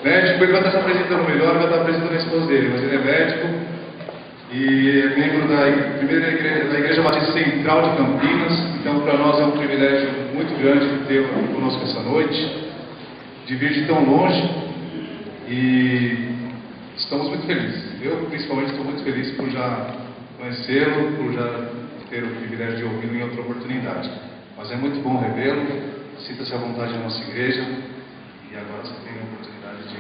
Médico, ele vai estar se apresentando melhor, vai estar apresentando a esposa dele, mas ele é médico e é membro da primeira igreja, da Igreja Batista Central de Campinas. Então, para nós é um privilégio muito grande tê-lo aqui conosco essa noite, de vir de tão longe, e estamos muito felizes. Eu, principalmente, estou muito feliz por já conhecê-lo, por já ter o privilégio de ouvi-lo em outra oportunidade. Mas é muito bom revê-lo, sinta-se à vontade na nossa igreja, e agora você tem a oportunidade de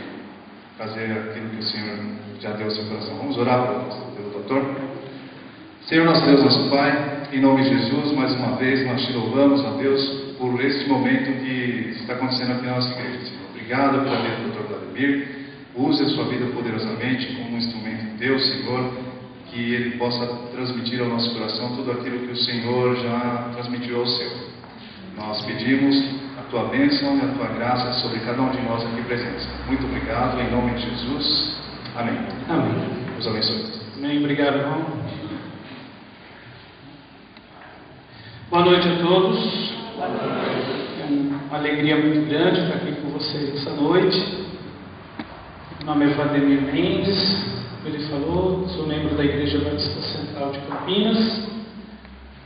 fazer aquilo que o Senhor já deu ao seu coração. Vamos orar pelo doutor? Senhor nosso Deus, nosso Pai, em nome de Jesus, mais uma vez nós te louvamos, ó Deus, por este momento que está acontecendo aqui na nossa igreja. Senhor, obrigado pela vida do Dr. Vladimir. Use a sua vida poderosamente como um instrumento teu, Senhor, que ele possa transmitir ao nosso coração tudo aquilo que o Senhor já transmitiu ao seu. Nós pedimos a tua bênção e a tua graça sobre cada um de nós aqui presentes. Muito obrigado, em nome de Jesus. Amém. Amém. Deus abençoe. Amém. Obrigado, irmão. Boa noite a todos. É uma alegria muito grande estar aqui com vocês essa noite. Meu nome é Vladimir Mendes, como ele falou, sou membro da Igreja Batista Central de Campinas.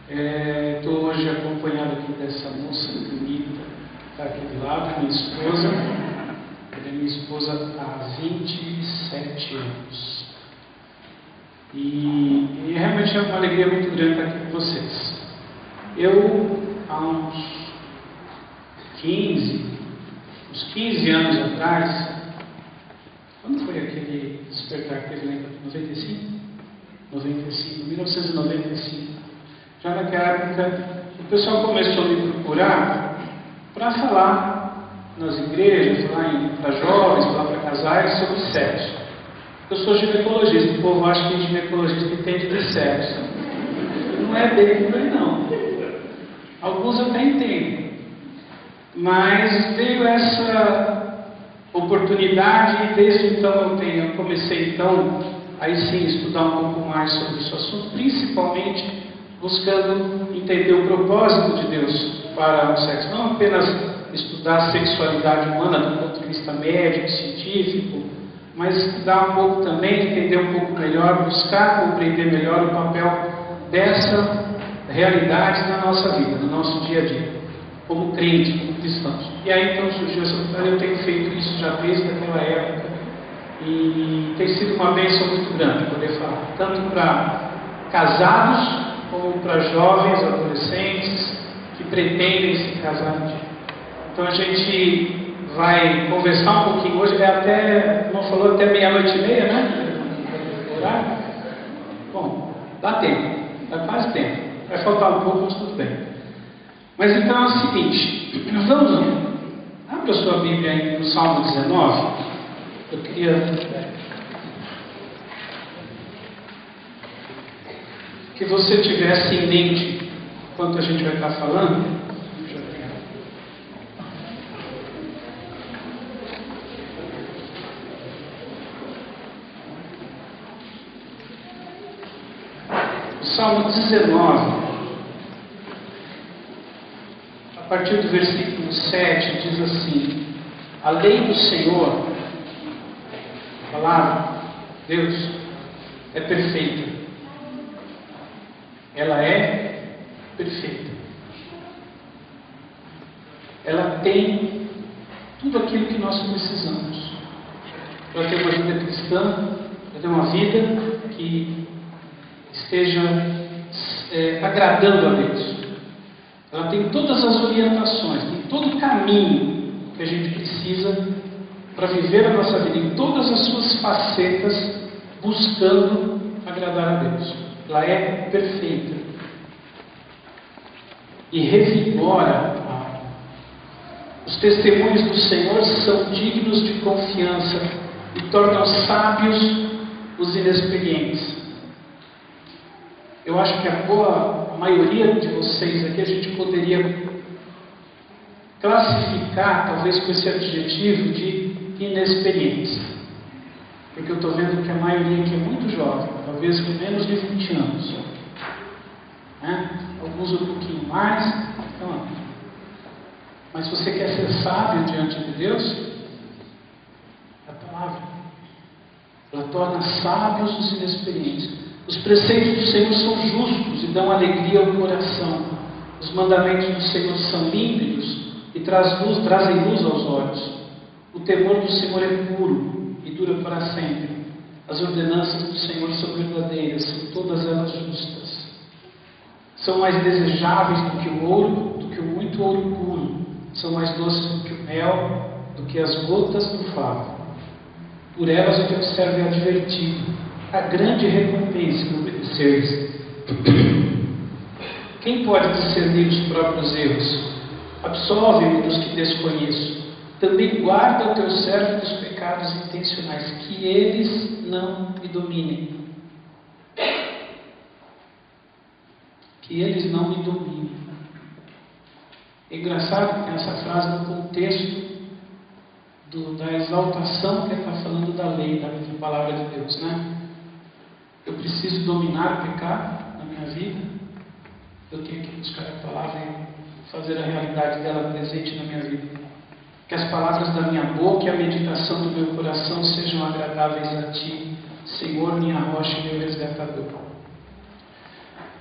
Estou hoje acompanhado aqui dessa moça bonita que está aqui do lado, minha esposa. Ela é minha esposa há 27 anos. E realmente é uma alegria muito grande estar aqui com vocês. Eu, há uns 15 anos atrás, quando foi aquele despertar que teve lá em 1995? Já naquela época, o pessoal começou a me procurar para falar nas igrejas, para jovens, falar para casais sobre sexo. Eu sou ginecologista, o povo acha que ginecologista entende de sexo. Não é bem por aí não. Alguns até entendem. Mas veio essa oportunidade e desde então eu comecei então aí sim estudar um pouco mais sobre esse assunto, principalmente buscando entender o propósito de Deus para o sexo, não apenas estudar a sexualidade humana do ponto de vista médico, científico, mas estudar um pouco também, entender um pouco melhor, buscar compreender melhor o papel dessa realidade na nossa vida, no nosso dia a dia, como crentes, como cristãos. E aí então surgiu essa vontade. Eu tenho feito isso já desde aquela época e tem sido uma bênção muito grande poder falar, tanto para casados como para jovens, adolescentes que pretendem se casar um dia. Então a gente vai conversar um pouquinho hoje, não falou até 00:30, né? Horário? Bom, dá tempo, dá quase tempo. Vai faltar um pouco, mas tudo bem. Mas então é o seguinte, abra a sua Bíblia aí no Salmo 19. Eu queria que você tivesse em mente, enquanto a gente vai estar falando, o Salmo 19, a partir do versículo 7, diz assim: a lei do Senhor, a palavra, Deus, é perfeita. Ela é perfeita. Ela tem tudo aquilo que nós precisamos para ter uma vida cristã, para ter uma vida que esteja agradando a Deus. Ela tem todas as orientações, tem todo o caminho que a gente precisa para viver a nossa vida em todas as suas facetas, buscando agradar a Deus. Ela é perfeita e revigora a alma. Os testemunhos do Senhor são dignos de confiança e tornam sábios os inexperientes. Eu acho que a maioria de vocês aqui a gente poderia classificar, talvez com esse adjetivo de inexperientes. Porque eu estou vendo que a maioria aqui é muito jovem, talvez com menos de 20 anos. Alguns um pouquinho mais. Então, mas se você quer ser sábio diante de Deus, torna sábios os inexperientes. Os preceitos do Senhor são justos e dão alegria ao coração. Os mandamentos do Senhor são límpidos e trazem luz aos olhos. O temor do Senhor é puro e dura para sempre. As ordenanças do Senhor são verdadeiras, são todas elas justas. São mais desejáveis do que o ouro, do que o muito ouro puro. São mais doces do que o mel, do que as gotas do favo. Por elas o teu servo é advertido. A grande recompensa em obedecer-lhes. Quem pode discernir os próprios erros? Absolve-me dos que desconheço. Também guarda o teu servo dos pecados intencionais, que eles não me dominem. Que eles não me dominem. É engraçado que tem essa frase no contexto da exaltação que ele está falando da lei, da palavra de Deus, né? Eu preciso dominar o pecado na minha vida. Eu tenho que buscar a palavra e fazer a realidade dela presente na minha vida. Que as palavras da minha boca e a meditação do meu coração sejam agradáveis a Ti, Senhor, minha rocha e meu resgatador.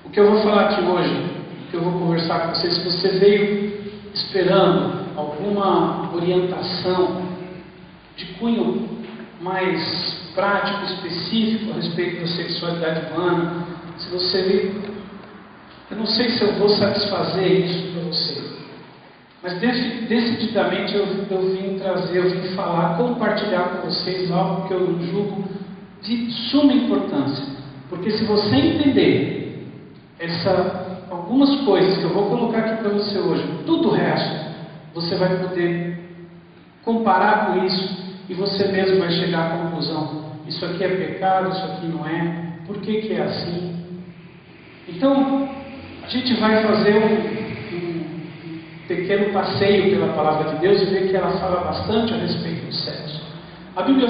O que eu vou falar aqui hoje, o que eu vou conversar com vocês, se você veio esperando alguma orientação de cunho mais prático, específico a respeito da sexualidade humana, se você veio, eu não sei se eu vou satisfazer isso para você, mas decididamente eu vim falar, compartilhar com vocês algo que eu julgo de suma importância, porque se você entender algumas coisas que eu vou colocar aqui para você hoje, tudo o resto, você vai poder comparar com isso e você mesmo vai chegar à conclusão: isso aqui é pecado, isso aqui não é, por que é assim? Então, a gente vai fazer um pequeno passeio pela palavra de Deus e ver que ela fala bastante a respeito do sexo. A Bíblia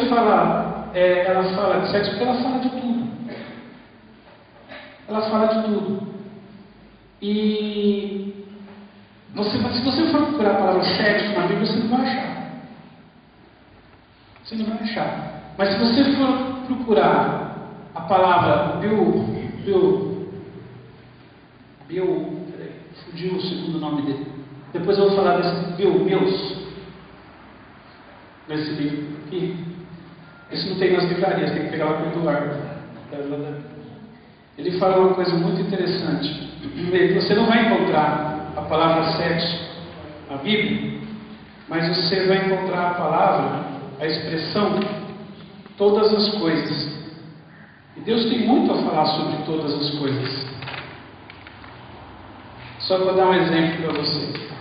ela fala de sexo porque ela fala de tudo. Ela fala de tudo. E se você for procurar a palavra sexo na Bíblia, você não vai achar. Você não vai achar. Mas se você for procurar a palavra fugiu o segundo nome dele. Depois eu vou falar desse Meus, nesse livro aqui. Esse não tem nas livrarias, tem que pegar lá com o Eduardo. Ele fala uma coisa muito interessante. Você não vai encontrar a palavra sexo na Bíblia, mas você vai encontrar a palavra, a expressão, todas as coisas. E Deus tem muito a falar sobre todas as coisas. Só para dar um exemplo para você.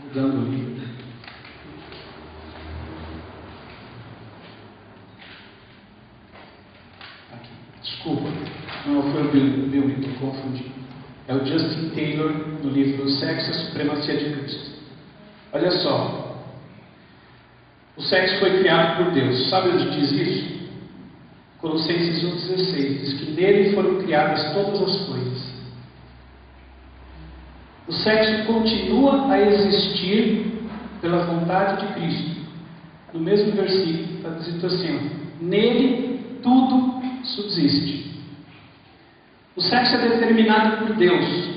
Mudando o livro. Aqui. Desculpa, não foi o Bill que eu confundi. É o Justin Taylor no livro Sexo e a Supremacia de Cristo. Olha só. O sexo foi criado por Deus. Sabe onde diz isso? Colossenses 1,16 diz que nele foram criadas todas as coisas. O sexo continua a existir pela vontade de Cristo. No mesmo versículo está dito assim: nele tudo subsiste. O sexo é determinado por Deus.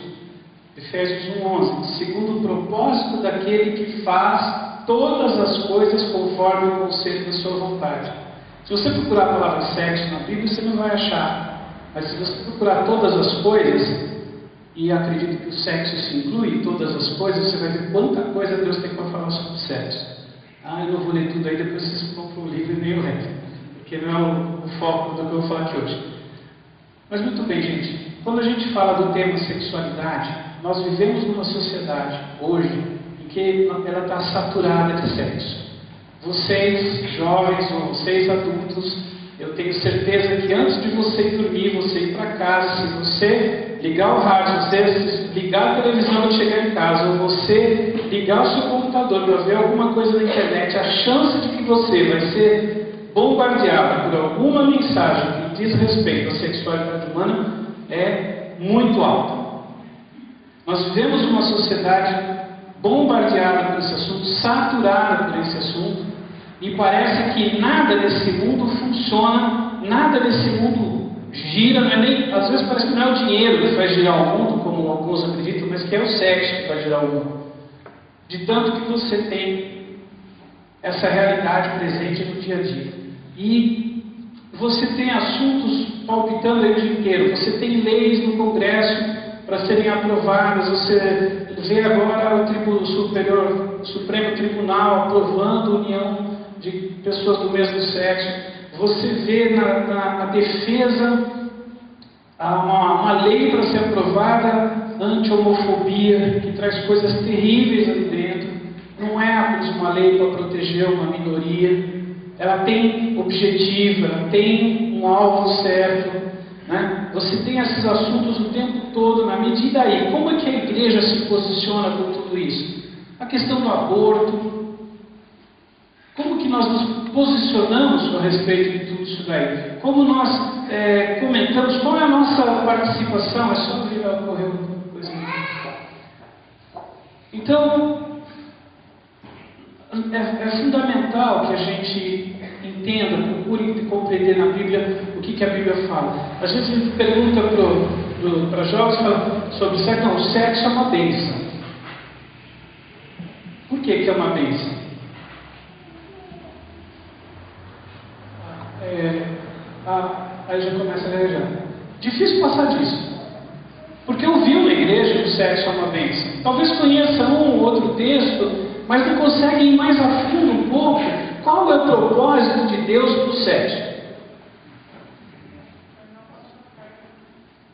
Efésios 1,11, segundo o propósito daquele que faz todas as coisas conforme o conselho da sua vontade. Se você procurar a palavra sexo na Bíblia, você não vai achar. Mas se você procurar todas as coisas, e acredito que o sexo se inclui em todas as coisas, você vai ver quanta coisa Deus tem para falar sobre sexo. Eu não vou ler tudo aí, depois vocês compram o livro e nem o resto, porque não é o foco do que eu vou falar aqui hoje. Mas muito bem, gente. Quando a gente fala do tema sexualidade, nós vivemos numa sociedade hoje em que ela está saturada de sexo. Vocês, jovens, ou vocês adultos, eu tenho certeza que antes de você ir dormir, você ir para casa, se você ligar o rádio, você ligar a televisão e chegar em casa, ou você ligar o seu computador para ver alguma coisa na internet, a chance de que você vai ser bombardeada por alguma mensagem que diz respeito à sexualidade humana é muito alta. Nós vivemos uma sociedade bombardeada por esse assunto, saturada por esse assunto, e parece que nada desse mundo funciona, nada desse mundo gira, não é nem, às vezes parece que não é o dinheiro que faz girar o mundo, como alguns acreditam, mas que é o sexo que faz girar o mundo. De tanto que você tem essa realidade presente no dia a dia. E você tem assuntos palpitando aí o dia inteiro, você tem leis no Congresso para serem aprovadas, você vê agora o Supremo Tribunal aprovando a união de pessoas do mesmo sexo, você vê na defesa uma lei para ser aprovada anti-homofobia, que traz coisas terríveis ali dentro. Não é apenas uma lei para proteger uma minoria, ela tem objetivo, ela tem um alvo certo, né? Você tem esses assuntos o tempo todo na medida aí. Como é que a igreja se posiciona com tudo isso? A questão do aborto. Como que nós nos posicionamos a respeito de tudo isso daí? Como nós comentamos, qual é a nossa participação? É só virar, correr uma coisa. Então, é fundamental que a gente entenda, procure compreender na Bíblia o que a Bíblia fala. Às vezes a gente pergunta para jovens sobre sexo. Não, o sexo é uma bênção. Por que é uma bênção? Aí já começa a gaguejar. Difícil passar disso. Porque ouviu na igreja que o sexo é uma bênção. Talvez conheça um ou outro texto, mas não consegue ir mais a fundo um pouco. Qual é o propósito de Deus para o sexo?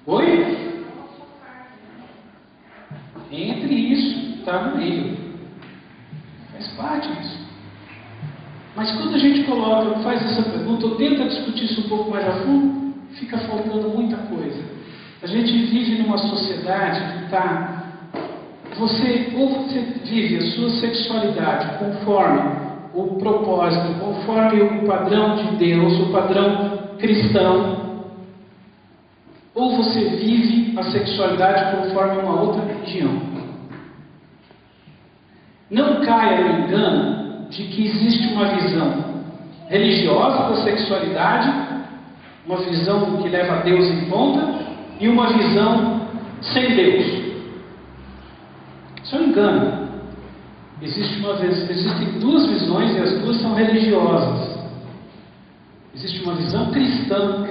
Oi? Entre isso, está no meio. Faz parte disso. Mas quando a gente faz essa pergunta, ou tenta discutir isso um pouco mais a fundo, fica faltando muita coisa. A gente vive numa sociedade que está... Você vive a sua sexualidade conforme o propósito, conforme o padrão de Deus, o padrão cristão, ou você vive a sexualidade conforme uma outra religião. Não caia no engano de que existe uma visão religiosa da sexualidade, uma visão que leva a Deus em conta, e uma visão sem Deus. Isso é um engano. Existem duas visões e as duas são religiosas. Existe uma visão cristã,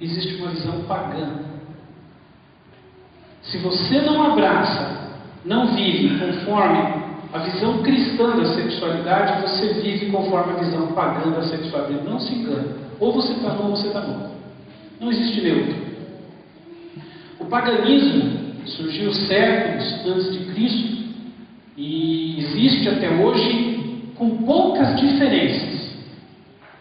existe uma visão pagã. Se você não abraça, não vive conforme a visão cristã da sexualidade, você vive conforme a visão pagã da sexualidade. Não se engane. Ou você está bom ou você está bom. Não existe neutro. O paganismo surgiu séculos antes de Cristo e existe até hoje com poucas diferenças.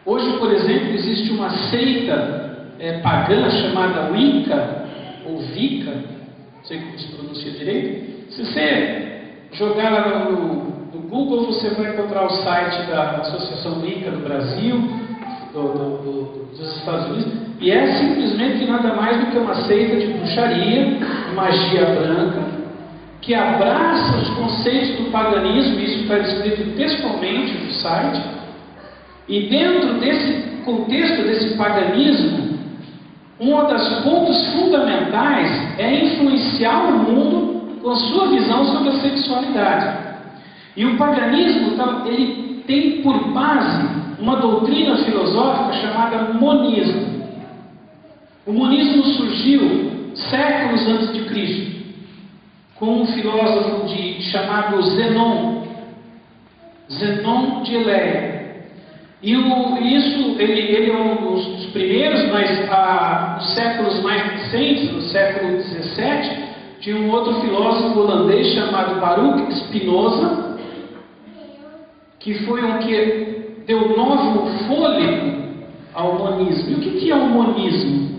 Hoje, por exemplo, existe uma seita pagã chamada Wicca, ou Wicca, não sei como se pronuncia direito. Se você jogar lá no Google, você vai encontrar o site da Associação Wicca do Brasil, dos Estados Unidos, e é simplesmente nada mais do que uma seita de bruxaria, magia branca, que abraça os conceitos do paganismo. Isso está escrito textualmente no site, e dentro desse contexto desse paganismo, um dos pontos fundamentais é influenciar o mundo com a sua visão sobre a sexualidade. E o paganismo ele tem por base uma doutrina filosófica chamada monismo. O monismo surgiu séculos antes de Cristo, com um filósofo chamado Zenon de Eleia. E ele é um dos primeiros, mas nos séculos mais recentes, no século XVII, tinha um outro filósofo holandês chamado Baruch Spinoza, que foi um que deu novo fôlego ao monismo. E o que é o monismo?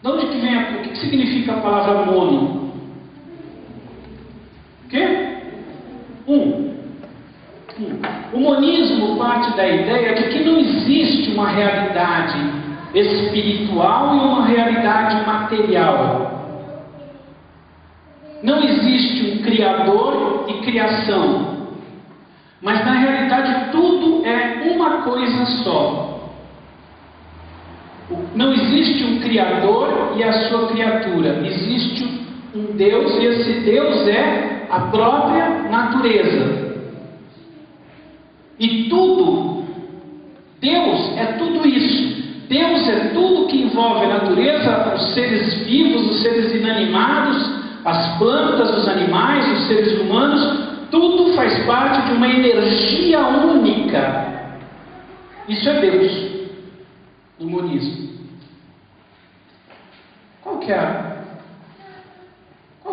De onde que vem? O que significa a palavra mono? O quê? O monismo parte da ideia de que não existe uma realidade espiritual e uma realidade material. Não existe um Criador e criação, mas na realidade tudo é uma coisa só. Não existe um Criador e a sua criatura, existe um Deus e esse Deus é a própria natureza. E tudo, Deus é tudo isso. Deus é tudo que envolve a natureza, os seres vivos, os seres inanimados, as plantas, os animais, os seres humanos, tudo faz parte de uma energia única. Isso é Deus, no monismo. Qual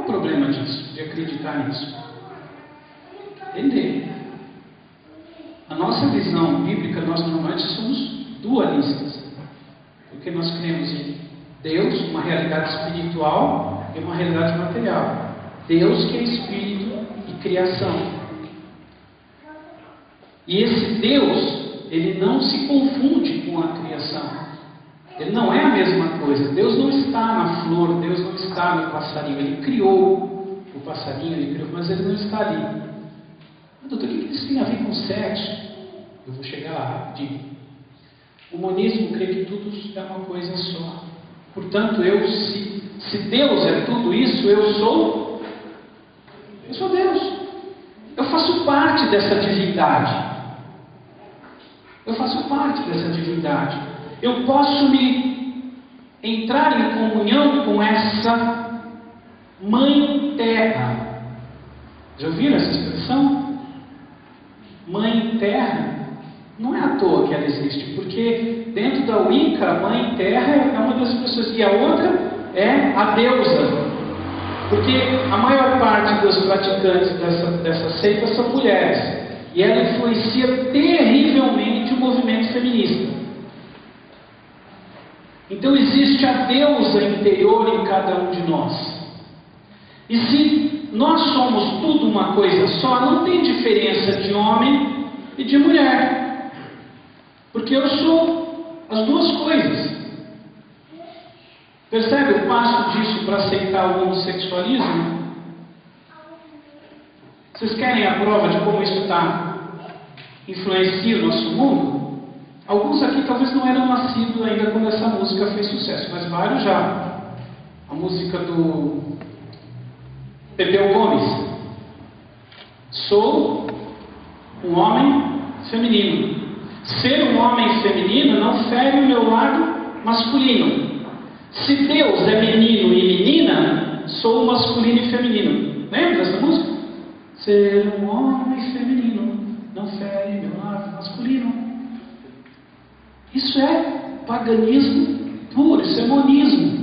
o problema disso, de acreditar nisso? Entender. A nossa visão bíblica, nós normalmente somos dualistas. Porque nós cremos em Deus, uma realidade espiritual e uma realidade material. Deus que é espírito e criação. E esse Deus, ele não se confunde com a criação. Ele não é a mesma coisa. Deus não está na flor, Deus não está no passarinho. Ele criou o passarinho, ele criou, mas ele não está ali. Mas, doutor, o que isso tem a ver com sexo? Eu vou chegar lá rapidinho. O monismo crê que tudo é uma coisa só. Portanto, se Deus é tudo isso, eu sou Deus. Eu faço parte dessa divindade. Eu faço parte dessa divindade. Eu posso entrar em comunhão com essa Mãe Terra. Já ouviram essa expressão? Mãe Terra. Não é à toa que ela existe, porque dentro da Wicca, a Mãe Terra é uma das pessoas, e a outra é a deusa. Porque a maior parte dos praticantes dessa seita são mulheres, e ela influencia terrivelmente o movimento feminista. Então existe a deusa interior em cada um de nós. E se nós somos tudo uma coisa só, não tem diferença de homem e de mulher. Porque eu sou as duas coisas. Percebe o passo disso para aceitar o homossexualismo? Vocês querem a prova de como isso influencia o nosso mundo? Alguns aqui talvez não eram nascidos ainda quando essa música fez sucesso, mas vários já. A música do Pepeu Gomes. Sou um homem feminino. Ser um homem feminino não fere o meu lado masculino. Se Deus é menino e menina, sou masculino e feminino. Lembra dessa música? Ser um homem feminino não fere meu lado masculino. Isso é paganismo puro, isso é monismo.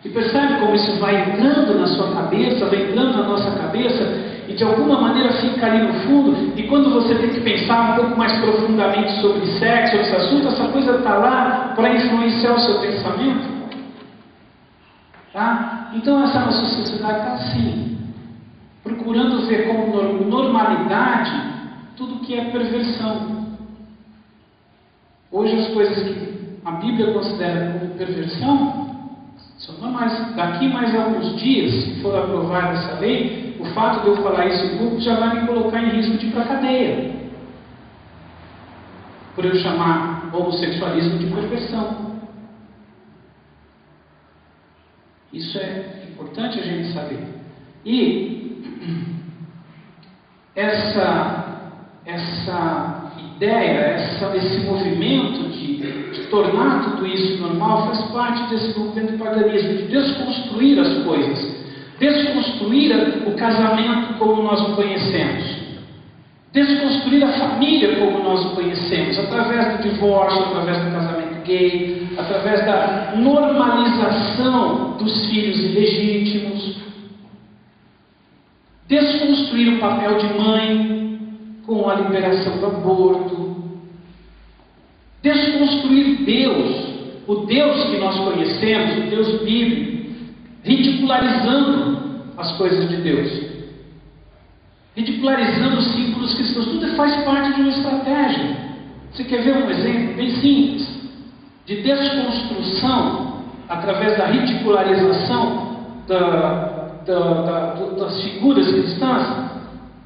E percebe como isso vai entrando na sua cabeça, vai entrando na nossa cabeça, e de alguma maneira fica ali no fundo, e quando você tem que pensar um pouco mais profundamente sobre sexo, sobre esse assunto, essa coisa está lá para influenciar o seu pensamento. Tá? Então essa nossa sociedade está assim, procurando ver como normalidade tudo que é perversão. Hoje as coisas que a Bíblia considera como perversão são normais. Daqui mais alguns dias, se for aprovada essa lei, o fato de eu falar isso em público já vai me colocar em risco de ir para a cadeia. Por eu chamar homossexualismo de perversão. Isso é importante a gente saber. E essa ideia, esse movimento de tornar tudo isso normal faz parte desse movimento do paganismo, de desconstruir as coisas. Desconstruir o casamento como nós o conhecemos. Desconstruir a família como nós o conhecemos, através do divórcio, através do casamento gay, através da normalização dos filhos ilegítimos. Desconstruir o papel de mãe com a liberação do aborto. Desconstruir Deus, o Deus que nós conhecemos, o Deus bíblico, ridicularizando as coisas de Deus, ridicularizando os símbolos cristãos. Tudo faz parte de uma estratégia. Você quer ver um exemplo bem simples de desconstrução através da ridicularização das figuras cristãs?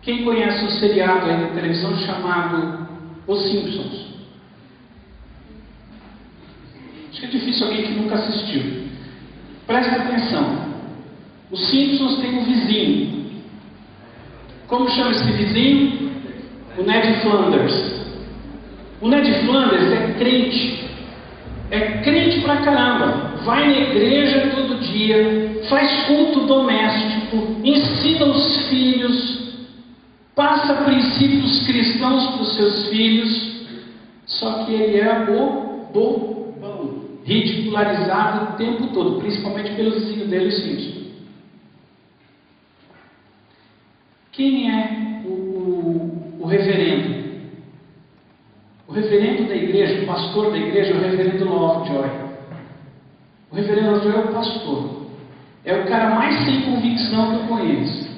Quem conhece o seriado aí da televisão chamado Os Simpsons? Acho que é difícil alguém que nunca assistiu. Presta atenção. Os Simpsons têm um vizinho. Como chama esse vizinho? O Ned Flanders. O Ned Flanders é crente. É crente pra caramba. Vai na igreja todo dia, faz culto doméstico, ensina os filhos, passa princípios cristãos para os seus filhos, só que ele é bobão, ridicularizado o tempo todo, principalmente pelo vizinho dele, o Simpson. Quem é o reverendo? O reverendo da igreja, o pastor da igreja é o reverendo Lovejoy. O reverendo Lovejoy é o pastor. É o cara mais sem convicção que eu conheço.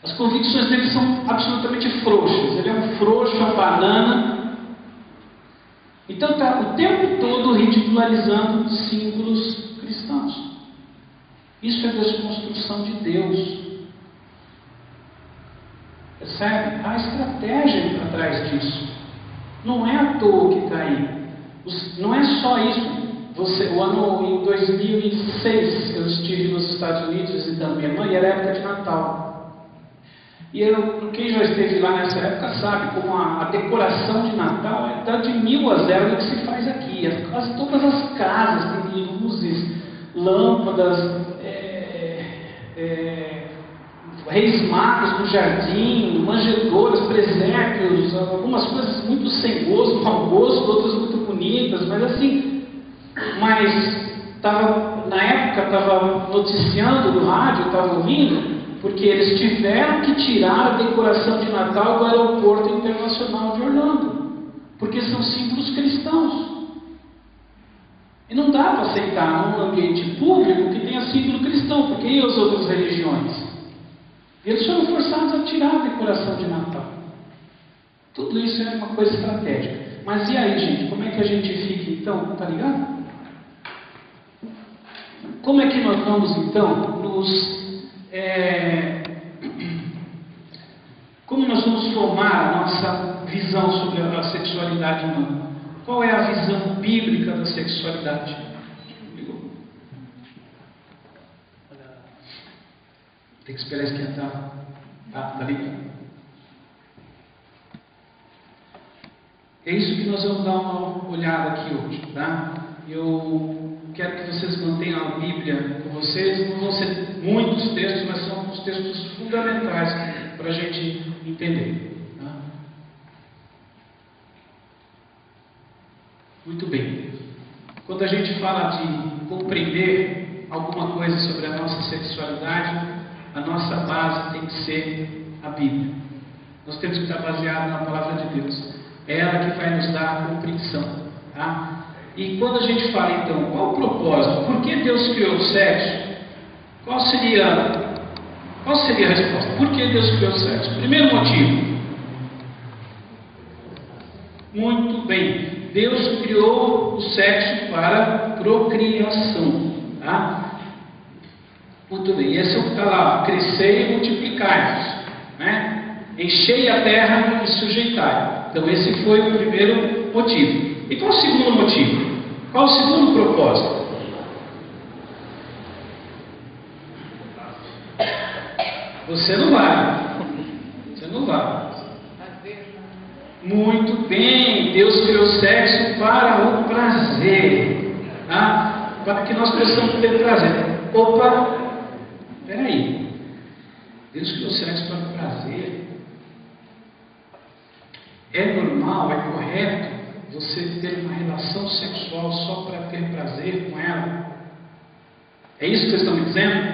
As convicções dele são absolutamente frouxas. Ele é um frouxo, uma banana. Então está o tempo todo ridicularizando símbolos cristãos. Isso é desconstrução de Deus. Percebe? Há estratégia por trás disso. Não é à toa que está aí. Não é só isso. O ano em 2006 eu estive nos Estados Unidos visitando minha mãe e era época de Natal. E quem já esteve lá nessa época sabe como a decoração de Natal está de 1000 a 0 do que se faz aqui. Quase todas as casas têm luzes, lâmpadas, reis magos no jardim, manjedouras, presépios, algumas coisas muito sem gosto, mau gosto, outras muito bonitas, mas assim. Na época estava noticiando no rádio, estava ouvindo, porque eles tiveram que tirar a decoração de Natal do aeroporto internacional de Orlando, porque são símbolos cristãos. E não dá para aceitar num ambiente público que tenha símbolo cristão, porque e as outras religiões? E eles foram forçados a tirar a decoração de Natal. Tudo isso é uma coisa estratégica. Mas e aí, gente? Como é que a gente fica então? Tá ligado? Como é que nós vamos então como nós vamos formar a nossa visão sobre a sexualidade humana? Qual é a visão bíblica da sexualidade? Tem que esperar esquentar. Tá ligado? É isso que nós vamos dar uma olhada aqui hoje, tá? Eu quero que vocês mantenham a Bíblia com vocês. Não vão ser muitos textos, mas são os textos fundamentais para a gente entender. Tá? Muito bem. Quando a gente fala de compreender alguma coisa sobre a nossa sexualidade, a nossa base tem que ser a Bíblia. Nós temos que estar baseados na Palavra de Deus. É ela que vai nos dar a compreensão. Tá? E quando a gente fala então, qual o propósito? Por que Deus criou o sexo? Qual seria a resposta? Por que Deus criou o sexo? Primeiro motivo. Muito bem. Deus criou o sexo para procriação. Tá? Muito bem. Esse é o que está lá. Crescei e multiplicai-vos. Né? Enchei a terra e sujeitai. Então esse foi o primeiro motivo. E qual o segundo motivo? Qual o segundo propósito? Você não vai. Você não vai. Muito bem. Deus criou o sexo para o prazer. Tá? Para que nós possamos ter prazer. Opa! Peraí. Deus criou o sexo para o prazer. É normal, é correto você ter uma relação sexual só para ter prazer com ela? É isso que vocês estão me dizendo?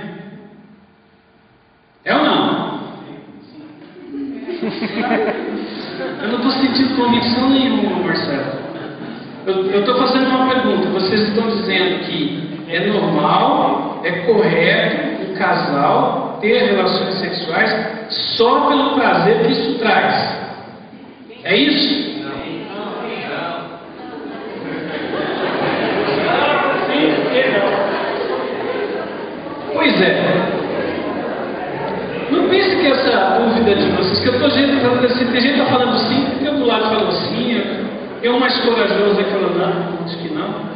É ou não? Eu não estou sentindo convicção nenhuma, Marcelo. Eu estou fazendo uma pergunta. Vocês estão dizendo que é normal, é correto um casal ter relações sexuais só pelo prazer que isso traz? É isso? quiser. Não pense que essa dúvida de vocês, que eu estou falando assim, tem gente que está falando sim, porque eu do lado falo sim, eu mais corajoso aí falando não, acho que não.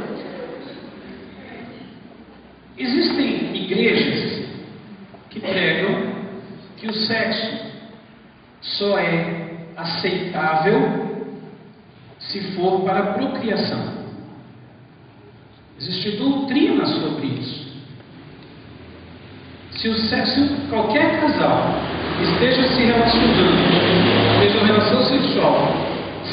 Existem igrejas que pregam que o sexo só é aceitável se for para a procriação. Existe doutrina sobre isso. Se o sexo, qualquer casal esteja se relacionando, esteja em relação sexual,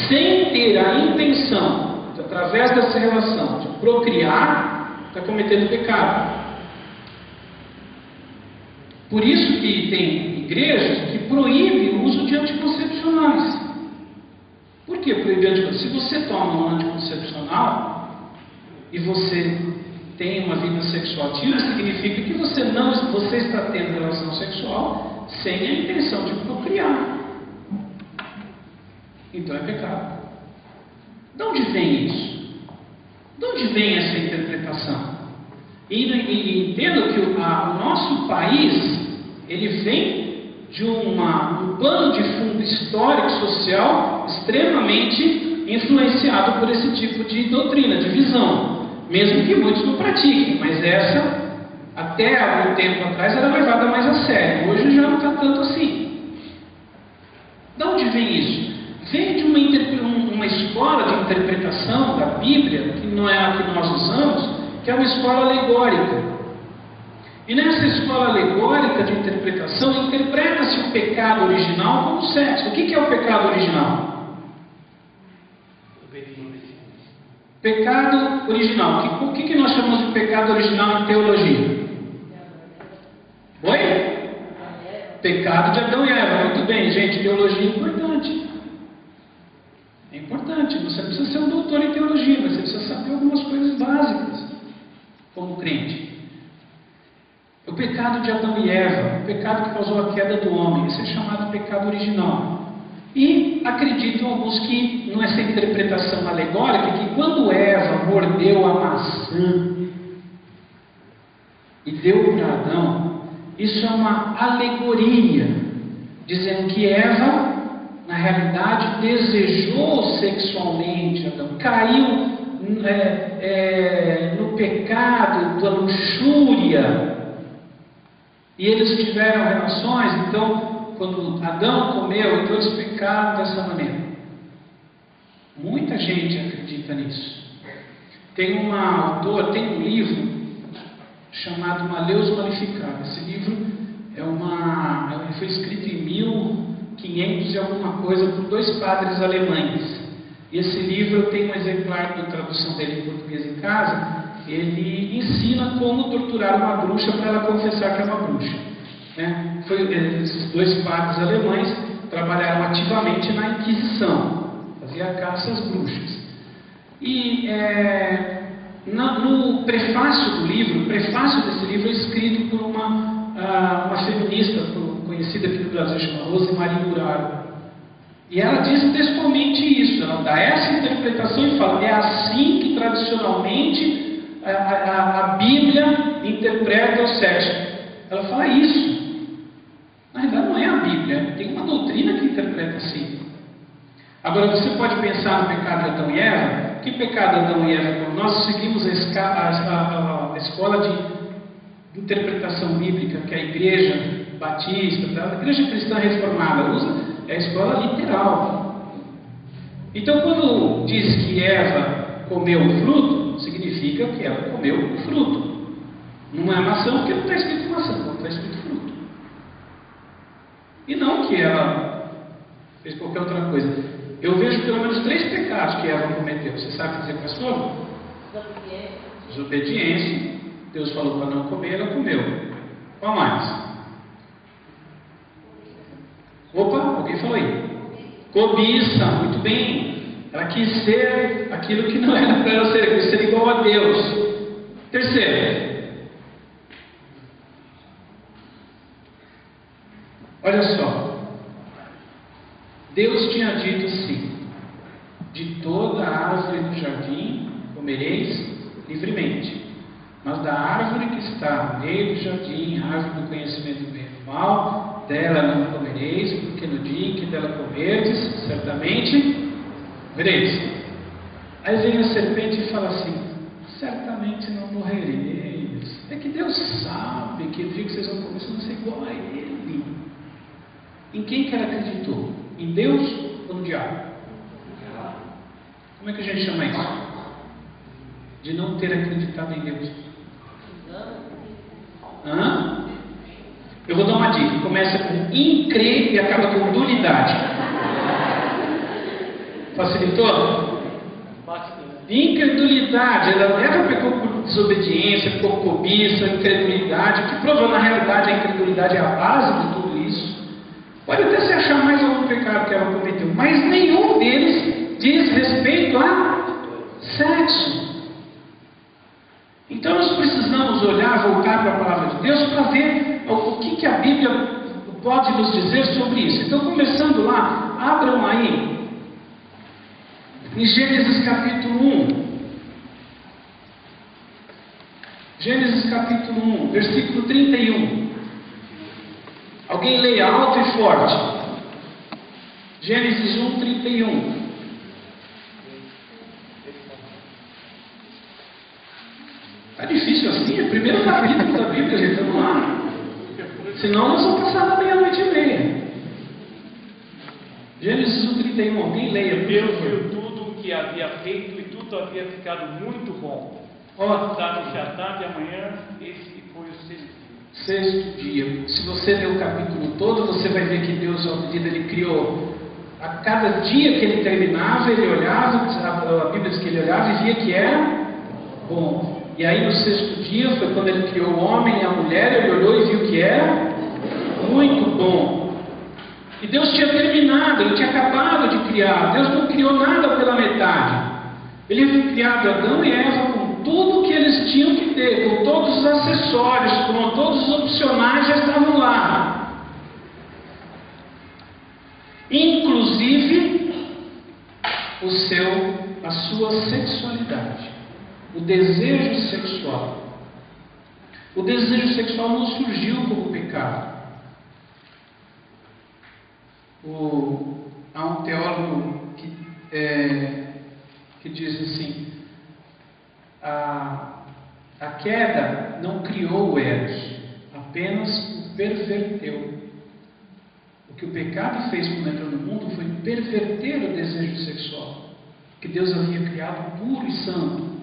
sem ter a intenção, de, através dessa relação, de procriar, está cometendo pecado. Por isso que tem igrejas que proíbem o uso de anticoncepcionais. Por que proibir anticoncepcionais? Se você toma um anticoncepcional e você tem uma vida sexual ativa, significa que você está tendo relação sexual sem a intenção de procriar. Então é pecado. De onde vem isso? De onde vem essa interpretação? E entendo que o nosso país, ele vem de um pano de fundo histórico, social, extremamente influenciado por esse tipo de doutrina, de visão. Mesmo que muitos não pratiquem, mas essa, até algum tempo atrás, era levada mais a sério. Hoje já não está tanto assim. De onde vem isso? Vem de uma escola de interpretação da Bíblia, que não é a que nós usamos, que é uma escola alegórica. E nessa escola alegórica de interpretação, interpreta-se o pecado original como sexo. O que é o pecado original? Pecado original. O que nós chamamos de pecado original em teologia? Oi? Pecado de Adão e Eva. Muito bem, gente. Teologia é importante. É importante. Você não precisa ser um doutor em teologia, mas você precisa saber algumas coisas básicas como crente. O pecado de Adão e Eva, o pecado que causou a queda do homem, isso é chamado pecado original. E acreditam alguns que, nessa interpretação alegórica, que quando Eva mordeu a maçã e deu para Adão, isso é uma alegoria, dizendo que Eva, na realidade, desejou sexualmente Adão, caiu no pecado da luxúria, e eles tiveram relações. Então, quando Adão comeu, então eles pecaram dessa maneira. Muita gente acredita nisso. Tem uma autora, tem um livro chamado Malleus Maleficarum. Esse livro foi escrito em 1500 e alguma coisa por 2 padres alemães. E esse livro, eu tenho um exemplar da tradução dele em português em casa. Ele ensina como torturar uma bruxa para ela confessar que é uma bruxa. Né? Esses 2 padres alemães trabalharam ativamente na Inquisição, fazia caça às bruxas. E no prefácio do livro, o prefácio desse livro é escrito por uma feminista conhecida aqui no Brasil, chamada Rosemarie Muraro. E ela diz textualmente isso, ela dá essa interpretação e fala: é assim que tradicionalmente a Bíblia interpreta o sexo. Ela fala isso. Na verdade não é a Bíblia, tem uma doutrina que interpreta assim. Agora você pode pensar no pecado de Adão e Eva. Que pecado de Adão e Eva? Nós seguimos a escola de interpretação bíblica que a Igreja Batista, a Igreja Cristã Reformada usa, é a escola literal. Então quando diz que Eva comeu o fruto, significa que ela comeu o fruto. Não é maçã, porque não está escrito maçã, não está escrito fruto. E não que ela fez qualquer outra coisa. Eu vejo pelo menos 3 pecados que Eva cometeu. Você sabe dizer quais foram? Desobediência. Deus falou para não comer, ela comeu. Qual mais? Opa, alguém falou aí. Cobiça, muito bem. Ela quis ser aquilo que não era para ela ser, quis ser igual a Deus. Terceiro. Olha só. Deus tinha dito assim: de toda a árvore do jardim comereis livremente, mas da árvore que está no meio do jardim, a árvore do conhecimento do bem e do mal, dela não comereis, porque no dia em que dela comerdes, certamente vereis. Aí vem a serpente e fala assim: certamente não morrereis. É que Deus sabe que o dia que vocês vão comer, vocês vão ser igual a Ele. Em quem que ela acreditou? Em Deus ou no diabo? Como é que a gente chama isso? De não ter acreditado em Deus. Hã? Eu vou dar uma dica. Começa com increr e acaba com nulidade. Facilitou? Incredulidade, ela pecou por desobediência, por cobiça, incredulidade, que prova na realidade a incredulidade é a base de tudo isso. Pode até se achar mais algum pecado que ela cometeu, mas nenhum deles diz respeito a sexo. Então nós precisamos olhar, voltar para a palavra de Deus para ver o que a Bíblia pode nos dizer sobre isso. Então, começando lá, abram aí em Gênesis capítulo 1. Gênesis capítulo 1, versículo 31. Alguém leia alto e forte. Gênesis 1, 31. Está difícil assim? É o primeiro capítulo da Bíblia, gente. Vamos lá. Senão nós vamos passar da meia-noite e meia. Gênesis 1, 31. Alguém leia. Deus viu tudo o que havia feito e tudo havia ficado muito bom. Tarde já tarde, amanhã, esse foi o sexto dia. Se você ler o capítulo todo, você vai ver que Deus, à medida ele criou, a cada dia que ele terminava, ele olhava, a Bíblia diz que ele olhava e via que era bom. E aí no sexto dia foi quando ele criou o homem e a mulher, ele olhou e viu que era muito bom. E Deus tinha terminado, ele tinha acabado de criar. Deus não criou nada pela metade. Ele havia criado Adão e Eva com tudo que eles tinham que ter, com todos os acessórios, com todos os opcionais já estavam lá. Inclusive a sua sexualidade, o desejo sexual. O desejo sexual não surgiu como pecado. Há um teólogo que diz assim: a queda não criou o Eros, apenas o perverteu. O que o pecado fez quando entrou no mundo foi perverter o desejo sexual, que Deus havia criado puro e santo.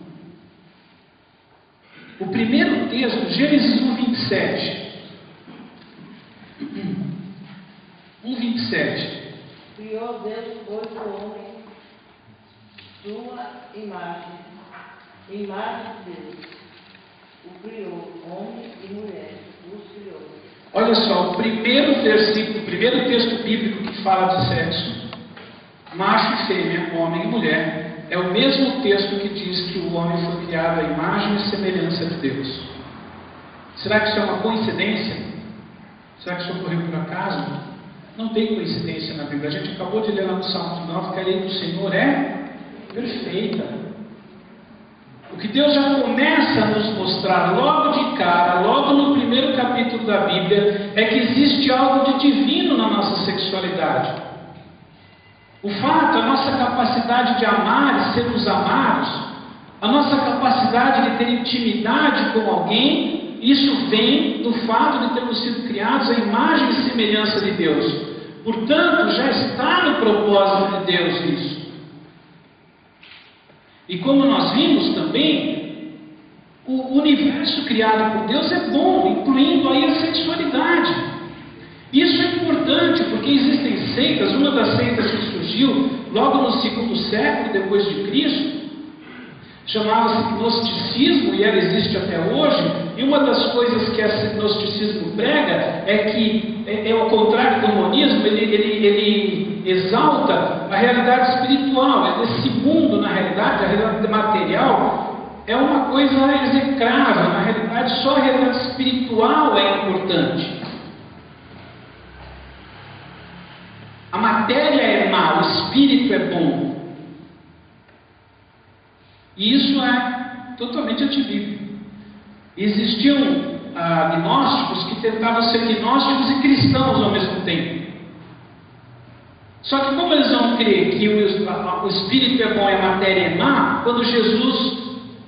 O primeiro texto, Gênesis 1:27. 1:27. Criou Deus, pois, o homem, sua imagem. Imagem de Deus. O criou, homem e mulher. Os criou. Olha só, o primeiro versículo, o primeiro texto bíblico que fala de sexo, macho e fêmea, homem e mulher, é o mesmo texto que diz que o homem foi criado à imagem e semelhança de Deus. Será que isso é uma coincidência? Será que isso ocorreu por acaso? Não tem coincidência na Bíblia. A gente acabou de ler lá no Salmo 9 que a lei do Senhor é perfeita. O que Deus já começa a nos mostrar logo de cara, logo no primeiro capítulo da Bíblia, é que existe algo de divino na nossa sexualidade. O fato, a nossa capacidade de amar e sermos amados, a nossa capacidade de ter intimidade com alguém, isso vem do fato de termos sido criados à imagem e semelhança de Deus. Portanto, já está no propósito de Deus isso. E como nós vimos também, o universo criado por Deus é bom, incluindo aí a sexualidade. Isso é importante porque existem seitas. Uma das seitas que surgiu logo no 2º século depois de Cristo chamava-se gnosticismo, e ela existe até hoje. E uma das coisas que esse gnosticismo prega é que, ao contrário do monismo, ele exalta a realidade espiritual. Esse mundo, na realidade, a realidade material é uma coisa execrável. Na realidade, só a realidade espiritual é importante. A matéria é má, o espírito é bom. E isso é totalmente antibíblico. Existiam gnósticos que tentavam ser gnósticos e cristãos ao mesmo tempo. Só que como eles vão crer que o espírito é bom e a matéria é má, quando Jesus,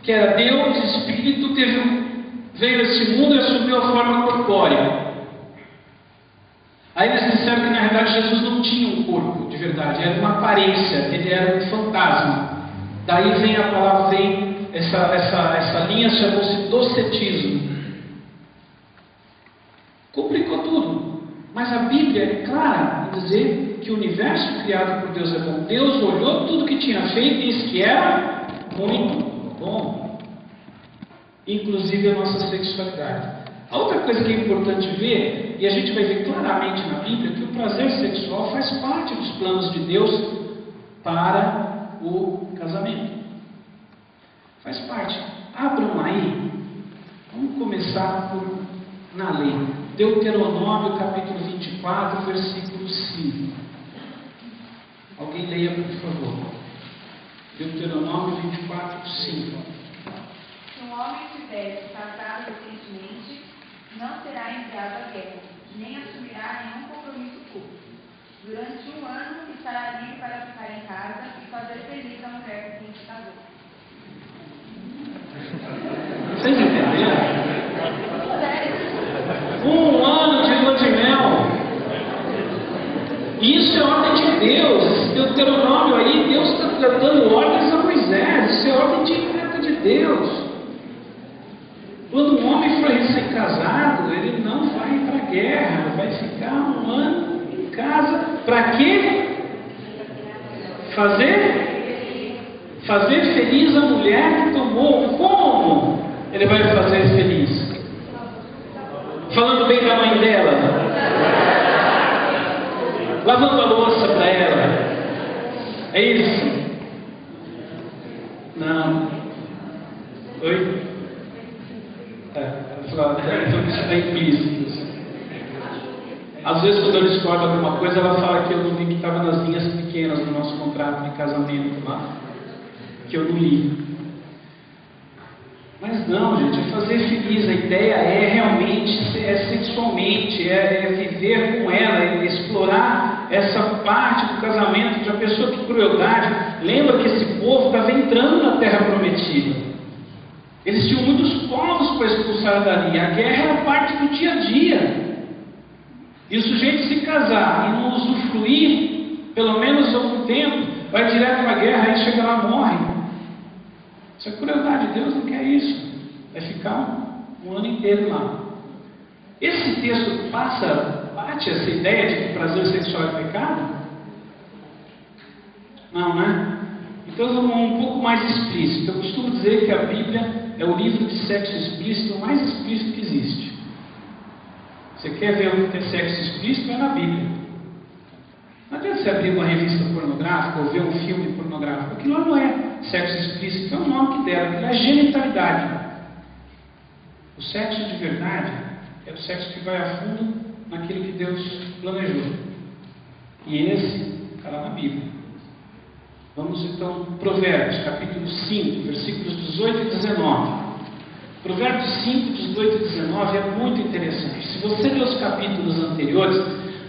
que era Deus, espírito, veio a esse mundo e assumiu a forma corpórea. Aí eles disseram que na realidade Jesus não tinha um corpo de verdade, era uma aparência, ele era um fantasma. Daí vem a palavra, essa linha chamou-se docetismo. Complicou tudo, mas a Bíblia é clara em dizer que o universo criado por Deus é bom. Deus olhou tudo que tinha feito e disse que era muito bom, inclusive a nossa sexualidade. A outra coisa que é importante ver, e a gente vai ver claramente na Bíblia, que o prazer sexual faz parte dos planos de Deus para o casamento. Faz parte. Abram aí. Vamos começar na lei. Deuteronômio capítulo 24, versículo 5. Alguém leia, por favor. Deuteronômio 24, 5. Se um homem estiver casado recentemente, não será enviado à guerra, nem assumirá nenhum compromisso público. Durante 1 ano estará livre para ficar em casa e fazer feliz a mulher com quem se casou. Vocês entenderam? 1 ano de lua de mel. Isso é ordem de Deus. Esse Deuteronômio aí, Deus está dando ordens a Moisés. Isso é ordem direta de Deus. Quando um homem for recém-casado, ele não vai para a guerra, vai ficar 1 ano em casa. Para quê? Fazer feliz a mulher que tomou. Como ele vai fazer feliz? Falando bem da mãe dela, lavando a louça para ela. É isso? Não. Oi? Isso é implícito. Às vezes, quando eu discordo de alguma coisa, ela fala que eu não vi que estava nas linhas pequenas do nosso contrato de casamento lá, que eu não li. Mas não, gente, é fazer feliz. A ideia é realmente, sexualmente, é viver com ela, é explorar essa parte do casamento de uma pessoa que crueldade. Lembra que esse povo estava entrando na terra prometida. Eles tinham muitos povos para expulsar dali. A guerra era parte do dia a dia. E o sujeito se casar e não usufruir, pelo menos algum tempo, vai direto para a guerra e chega lá e morre. Isso é crueldade. Deus não quer isso. Vai ficar um ano inteiro lá. Esse texto bate essa ideia de que prazer sexual é pecado? Não, né? Então vamos um pouco mais explícito. Eu costumo dizer que a Bíblia é o livro de sexo explícito mais explícito que existe. Você quer ver o que é sexo explícito? É na Bíblia. Não adianta você abrir uma revista pornográfica ou ver um filme pornográfico. Aquilo não é sexo explícito, é o nome que deram. Aquilo é genitalidade. O sexo de verdade é o sexo que vai a fundo naquilo que Deus planejou. E esse está lá na Bíblia. Vamos então, Provérbios, capítulo 5, versículos 18 e 19. Provérbios 5, 18 e 19 é muito interessante. Se você ler os capítulos anteriores,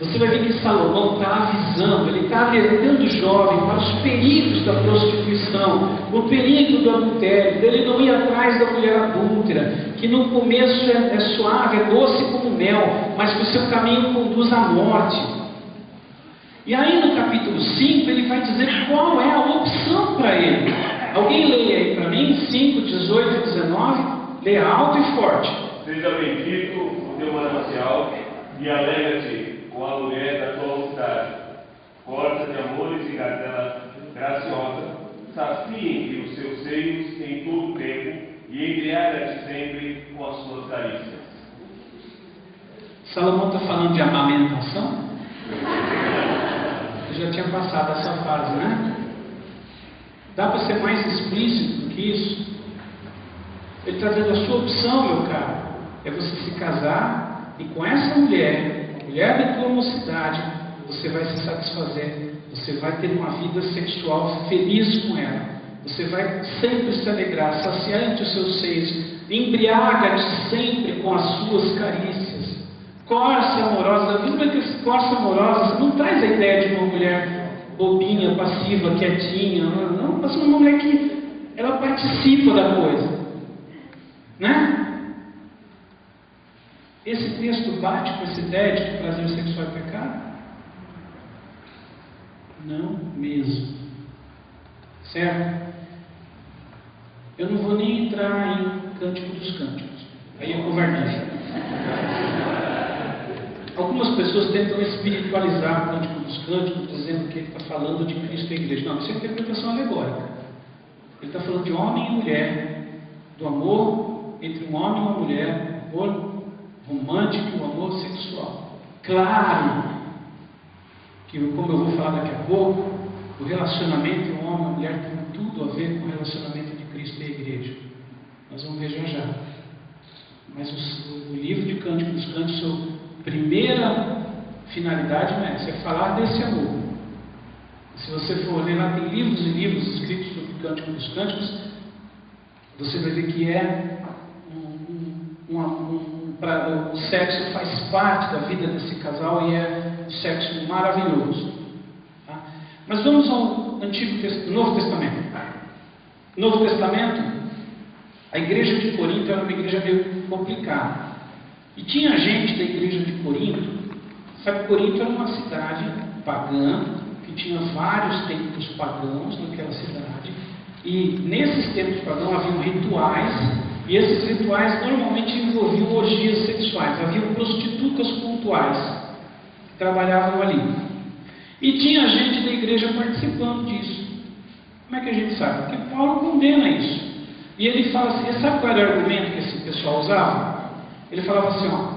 você vai ver que Salomão está avisando, ele está alertando o jovem para os perigos da prostituição, o perigo do adultério, dele não ir atrás da mulher adúltera, que no começo é suave, é doce como mel, mas que o seu caminho conduz à morte. E aí no capítulo 5 ele vai dizer qual é a opção para ele. Alguém leia aí para mim, 5, 18 e 19, leia alto e forte. Seja bendito o teu manancial e alegra-te com a mulher da tua mocidade. Corta de amores e gazela graciosa, safiem os seus seios em todo o tempo e embriaga-te sempre com as suas carícias. Salomão está falando de amamentação? Eu já tinha passado essa fase, né? Dá para ser mais explícito do que isso? Ele está dizendo: a sua opção, meu caro, é você se casar e com essa mulher, a mulher da tua mocidade, você vai se satisfazer, você vai ter uma vida sexual feliz com ela, você vai sempre se alegrar, saciar entre os seus seios Embriaga-te sempre com as suas carícias. Corça amorosa, mesmo que corça amorosa, você não traz a ideia de uma mulher bobinha, passiva, quietinha. Não, mas uma mulher que ela participa da coisa. Né? Esse texto bate com essa ideia de que prazer sexual é pecado? Não mesmo. Certo? Eu não vou nem entrar em Cântico dos Cânticos. Aí é covardia. Algumas pessoas tentam espiritualizar o Cântico dos Cânticos, dizendo que ele está falando de Cristo e a igreja. Não, isso é interpretação alegórica. Ele está falando de homem e mulher, do amor entre um homem e uma mulher, o amor romântico e o amor sexual. Claro que, como eu vou falar daqui a pouco, o relacionamento entre um homem e uma mulher tem tudo a ver com o relacionamento de Cristo e a igreja. Nós vamos ver já. Mas o livro de Cântico dos Cânticos, sua primeira finalidade não é essa, é falar desse amor. Se você for ler lá, tem livros e livros escritos sobre o Cântico dos Cânticos, você vai ver que o sexo faz parte da vida desse casal e é um sexo maravilhoso. Tá? Mas vamos ao Novo Testamento. No Novo Testamento, a igreja de Corinto era uma igreja meio complicada. E tinha gente da igreja de Corinto, sabe, Corinto era uma cidade pagã, que tinha vários templos pagãos naquela cidade, e nesses templos pagãos haviam rituais, e esses rituais normalmente envolviam orgias sexuais, haviam prostitutas cultuais que trabalhavam ali. E tinha gente da igreja participando disso. Como é que a gente sabe? Porque Paulo condena isso. E ele fala assim, sabe qual era o argumento que esse pessoal usava? Ele falava assim, ó,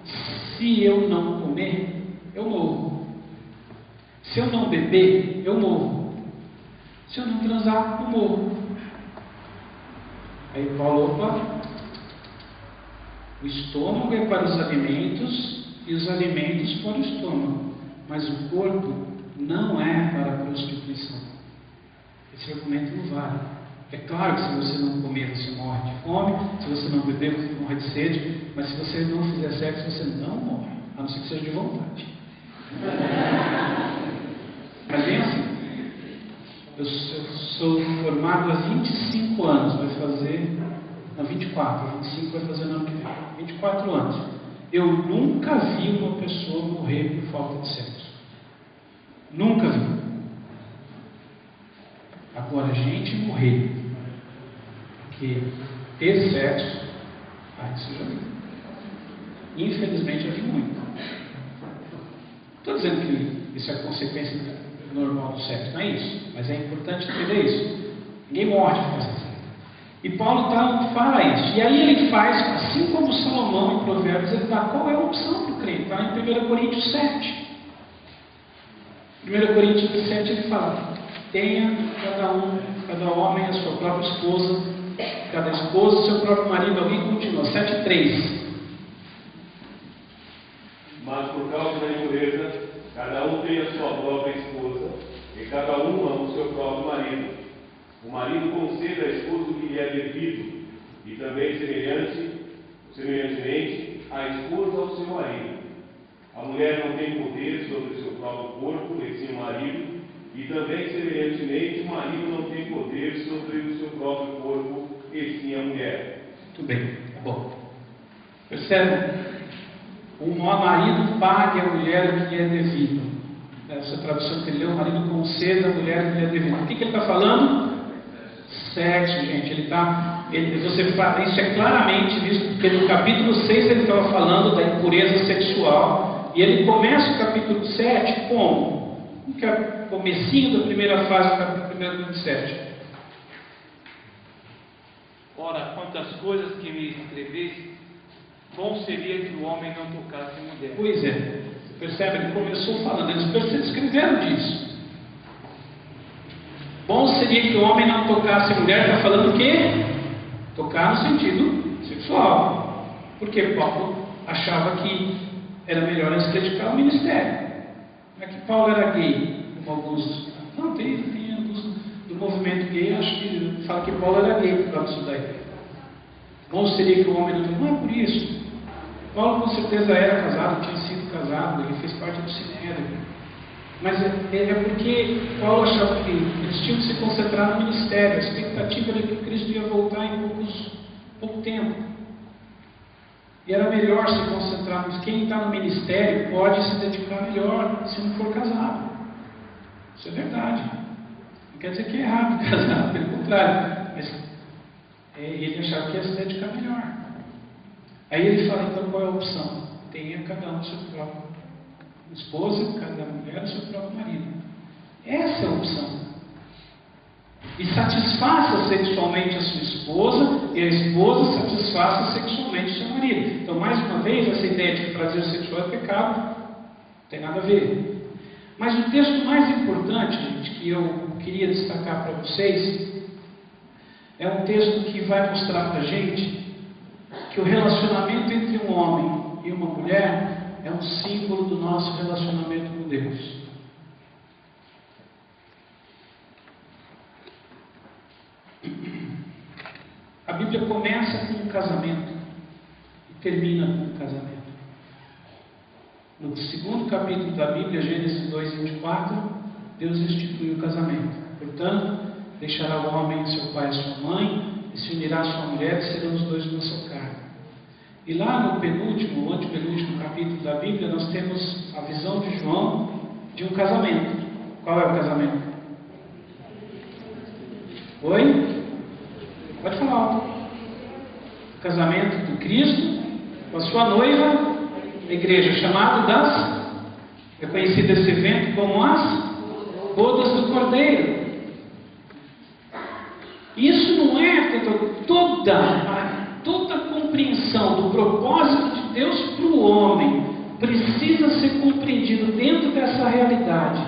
se eu não comer, eu morro. Se eu não beber, eu morro. Se eu não transar, eu morro. Aí Paulo, opa, o estômago é para os alimentos e os alimentos para o estômago, mas o corpo não é para a prostituição. Esse argumento não vale. É claro que se você não comer, você morre de fome, se você não beber, você morre de sede, mas se você não fizer sexo, você não morre, a não ser que seja de vontade. Mas bem assim, eu sou formado há 25 anos, vai fazer, não, 24, 25 vai fazer no ano que vem, 24 anos. Eu nunca vi uma pessoa morrer por falta de sexo. Nunca vi. Agora, gente morrer porque ter sexo, isso eu já vi. Infelizmente, eu vi muito. Estou dizendo que isso é consequência normal do sexo, não é isso. Mas é importante entender isso. Ninguém morre por causa disso. E Paulo fala isso. E aí ele faz, assim como Salomão em Provérbios, ele dá qual é a opção para o crente. Está em 1 Coríntios 7. 1 Coríntios 7 ele fala: tenha cada homem a sua própria esposa, cada esposa seu próprio marido. Alguém continua, 7:3. Mas por causa da impureza, cada um tem a sua própria esposa, e cada um ama o seu próprio marido. O marido conceda à esposa o que lhe é devido, e também semelhantemente a esposa ao seu marido. A mulher não tem poder sobre o seu próprio corpo, e sim o marido, e também semelhantemente o marido não tem poder sobre o seu próprio corpo, e sim a mulher. Muito bem, tá bom. Percebe? O marido pague a mulher o que lhe é devido. Essa tradução que ele leu, o marido conceda a mulher o que lhe é devido. O que ele está falando? Sexo, gente. Isso é claramente visto, porque no capítulo 6 ele estava falando da impureza sexual, e ele começa o capítulo 7 como? O comecinho da primeira fase do capítulo 7. Ora, quantas coisas que me escreveste, bom seria que o homem não tocasse em mulher. Pois é, você percebe? Ele começou falando, eles escreveram disso. Bom seria que o homem não tocasse em mulher, está falando o quê? Tocar no sentido sexual. Porque Paulo achava que era melhor eles dedicar ao ministério. Não é que Paulo era gay, como alguns. Não, tem alguns do movimento gay, acho que fala que Paulo era gay por causa disso daí. Ou seria que o homem não é por isso. Paulo com certeza era casado, tinha sido casado, ele fez parte do Sinédrio. Mas é porque Paulo achava que eles tinham que se concentrar no ministério. A expectativa era que Cristo ia voltar em pouco tempo. E era melhor se concentrar, mas quem está no ministério pode se dedicar melhor se não for casado. Isso é verdade. Não quer dizer que é errado casar, pelo contrário. Mas ele achava que ia se dedicar melhor. Aí ele fala, então qual é a opção? Tenha cada um seu próprio esposa, cada mulher o seu próprio marido. Essa é a opção. E satisfaça sexualmente a sua esposa, e a esposa satisfaça sexualmente o seu marido. Então, mais uma vez, essa ideia de que prazer sexual é pecado, não tem nada a ver. Mas o texto mais importante, gente, que eu queria destacar para vocês, é um texto que vai mostrar para a gente que o relacionamento entre um homem e uma mulher é um símbolo do nosso relacionamento com Deus. A Bíblia começa com um casamento e termina com um casamento. No segundo capítulo da Bíblia, Gênesis 2:24, Deus institui o casamento. Portanto, deixará o homem seu pai e sua mãe, e se unirá à sua mulher, e serão os dois uma só carne. E lá no penúltimo, antepenúltimo capítulo da Bíblia, nós temos a visão de João de um casamento. Qual é o casamento? Oi? Pode falar. O casamento do Cristo com a sua noiva, a igreja, chamada é conhecido esse evento como as bodas do Cordeiro. Isso não é toda a compreensão do propósito de Deus para o homem precisa ser compreendido dentro dessa realidade,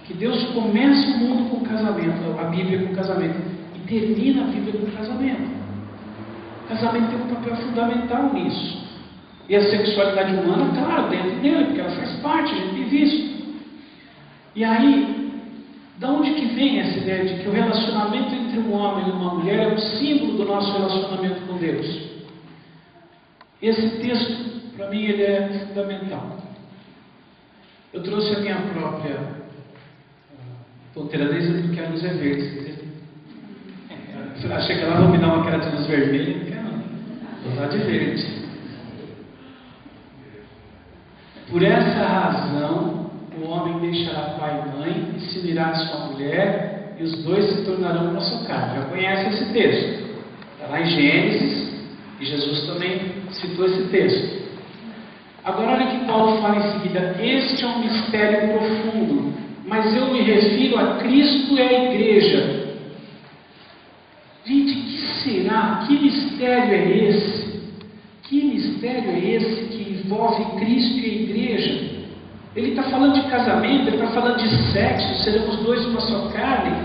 que Deus começa o mundo com o casamento, a Bíblia com o casamento, e termina a Bíblia com o casamento. O casamento tem um papel fundamental nisso. E a sexualidade humana, claro, dentro dele, porque ela faz parte, a gente vive isso. E aí, da onde que vem essa ideia de que o relacionamento entre um homem e uma mulher é um símbolo do nosso relacionamento com Deus? Esse texto, para mim, ele é fundamental. Eu trouxe a minha própria ponteira laser porque a luz é verde. Achei que ela vai me dar uma cara de luz vermelha, não quero não. Vou usar de verde. Por essa razão, o homem deixará pai e mãe e se unirá à sua mulher, e os dois se tornarão uma só carne. Já conhece esse texto? Está lá em Gênesis, e Jesus também citou esse texto. Agora olha que Paulo fala em seguida, este é um mistério profundo, mas eu me refiro a Cristo e a igreja. Gente, que será? Que mistério é esse? Que mistério é esse que envolve Cristo e a igreja? Ele está falando de casamento, ele está falando de sexo, seremos dois uma só carne.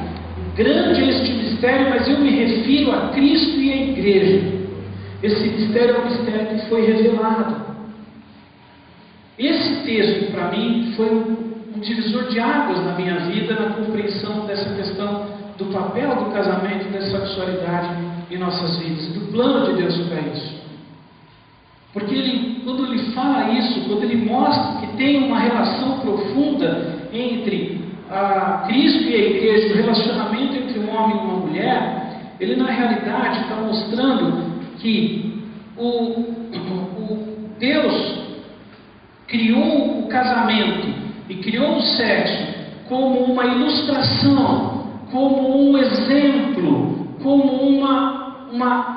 Grande é este mistério, mas eu me refiro a Cristo e a igreja. Esse mistério é um mistério que foi revelado. Esse texto, para mim, foi um divisor de águas na minha vida, na compreensão dessa questão do papel do casamento e da sexualidade em nossas vidas, do plano de Deus para isso. Porque quando ele fala isso, quando ele mostra que tem uma relação profunda entre Cristo e a igreja, o relacionamento entre um homem e uma mulher, ele na realidade está mostrando que Deus criou o casamento e criou o sexo como uma ilustração, como um exemplo, como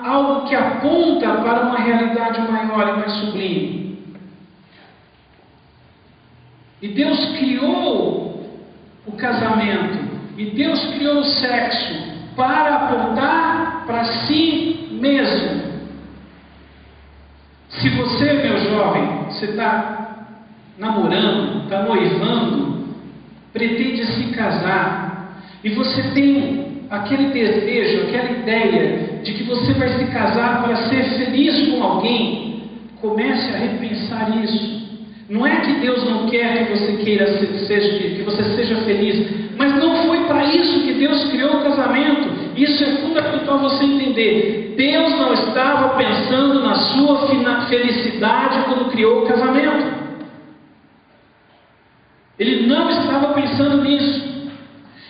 algo que aponta para uma realidade maior e mais sublime. E Deus criou o casamento, e Deus criou o sexo para apontar para si mesmo. Se você, meu jovem, você está namorando, está noivando, pretende se casar, e você tem aquele desejo, aquela ideia de que você vai se casar para ser feliz com alguém, comece a repensar isso. Não é que Deus não quer que você que você seja feliz, mas não foi para isso que Deus criou o casamento. Isso é fundamental você entender. Deus não estava pensando na sua felicidade quando criou o casamento. Ele não estava pensando nisso.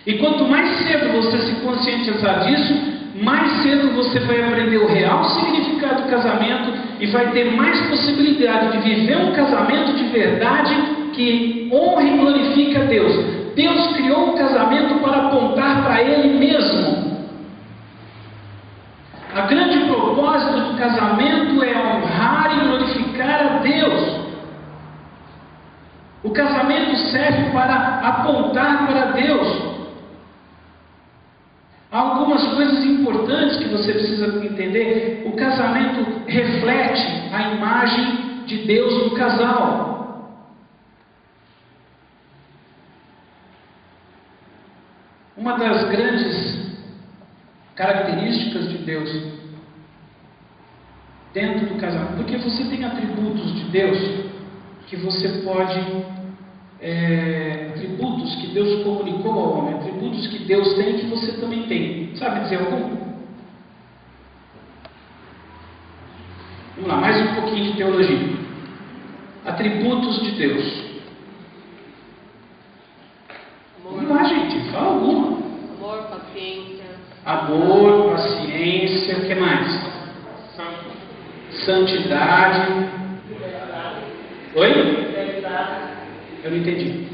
E quanto mais cedo você se conscientizar disso, mais cedo você vai aprender o real significado do casamento e vai ter mais possibilidade de viver um casamento de verdade que honre e glorifique a Deus. Deus criou o casamento para apontar para Ele mesmo. A grande propósito do casamento é honrar e glorificar a Deus. O casamento serve para apontar para Deus. Há algumas coisas importantes que você precisa entender. O casamento reflete a imagem de Deus no casal. Uma das grandes características de Deus dentro do casamento, porque você tem atributos de Deus que você pode, atributos que Deus comunicou ao homem, atributos que Deus tem que você também tem. Sabe dizer algum? Vamos lá, mais um pouquinho de teologia. Atributos de Deus. Vamos lá, gente, fala alguma. Amor, paciência. Amor, paciência, o que mais? Santidade. Oi? Eu não entendi.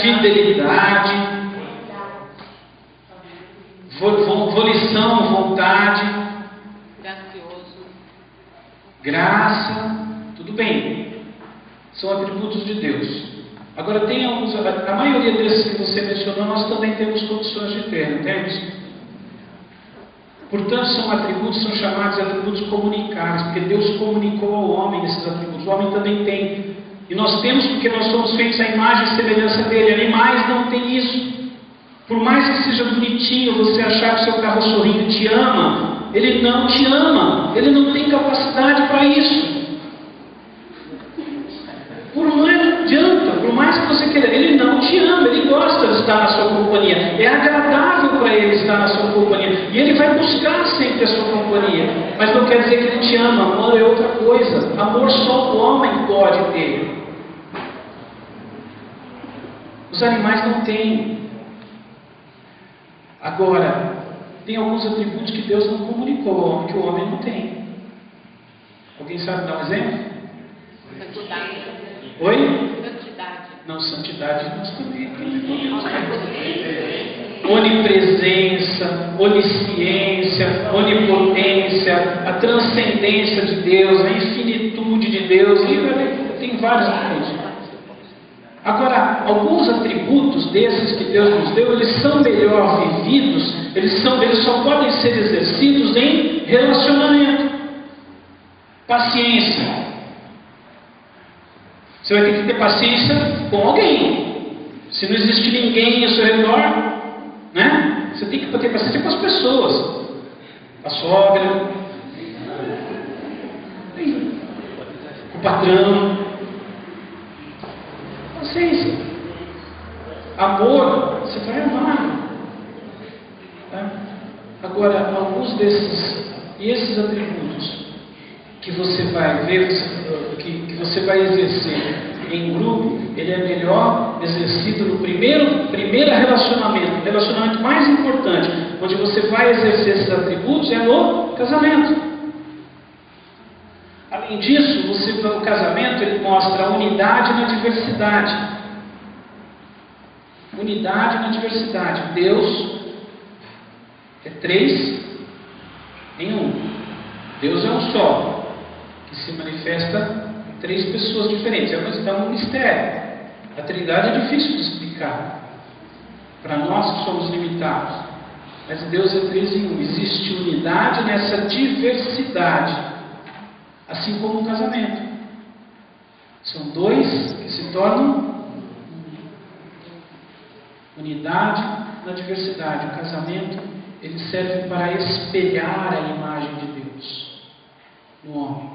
Fidelidade. Volição, vontade. Gracioso. Graça. Tudo bem. São atributos de Deus. Agora tem alguns, a maioria desses que você mencionou, nós também temos condições de ter, não temos? Portanto, são atributos, são chamados de atributos comunicáveis, porque Deus comunicou ao homem esses atributos. O homem também tem. E nós temos porque nós somos feitos à imagem e semelhança dele. Animais não têm isso. Por mais que seja bonitinho você achar que seu carro sorrindo te ama, ele não te ama. Ele não tem capacidade para isso. Por mais não adianta, por mais que você queira, ele não te ama, ele gosta de estar na sua companhia. É agradável para ele estar na sua companhia. E ele vai buscar sempre a sua companhia. Mas não quer dizer que ele te ama. Amor é outra coisa. Amor só o homem pode ter. Os animais não têm. Agora, tem alguns atributos que Deus não comunicou ao homem, que o homem não tem. Alguém sabe dar um exemplo? Santidade. Oi? Santidade. Não, santidade nós também temos. Onipresença, onisciência, onipotência, a transcendência de Deus, a infinitude de Deus, e tem vários atributos. Agora, alguns atributos desses que Deus nos deu, eles são melhor vividos, eles só podem ser exercidos em relacionamento. Paciência. Você vai ter que ter paciência com alguém. Se não existe ninguém ao seu redor, né? Você tem que ter paciência com as pessoas. A sogra, o patrão. Paciência. Amor, você vai amar. Tá? Agora, alguns esses atributos que você vai ver, que você vai exercer em grupo, ele é melhor exercido no primeiro relacionamento, o relacionamento mais importante, onde você vai exercer esses atributos é no casamento. Além disso, o casamento ele mostra a unidade na diversidade. Unidade na diversidade. Deus é 3 em 1. Deus é um só, que se manifesta em 3 pessoas diferentes. É um mistério. A Trindade é difícil de explicar para nós que somos limitados. Mas Deus é 3 em 1. Existe unidade nessa diversidade, assim como o casamento. São 2 que se tornam unidade na diversidade. O casamento ele serve para espelhar a imagem de Deus no homem.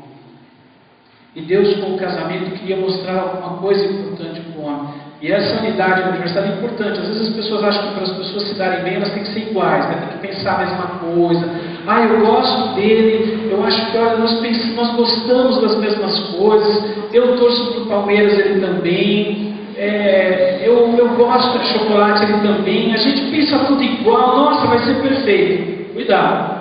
E Deus, com o casamento, queria mostrar alguma coisa importante para o homem. E essa unidade universal é importante. Às vezes as pessoas acham que para as pessoas se darem bem, elas têm que ser iguais, né? Tem que pensar a mesma coisa. Ah, eu gosto dele, eu acho que olha, nós gostamos das mesmas coisas, eu torço para o Palmeiras, ele também, eu gosto de chocolate, ele também, a gente pensa tudo igual, nossa, vai ser perfeito. Cuidado.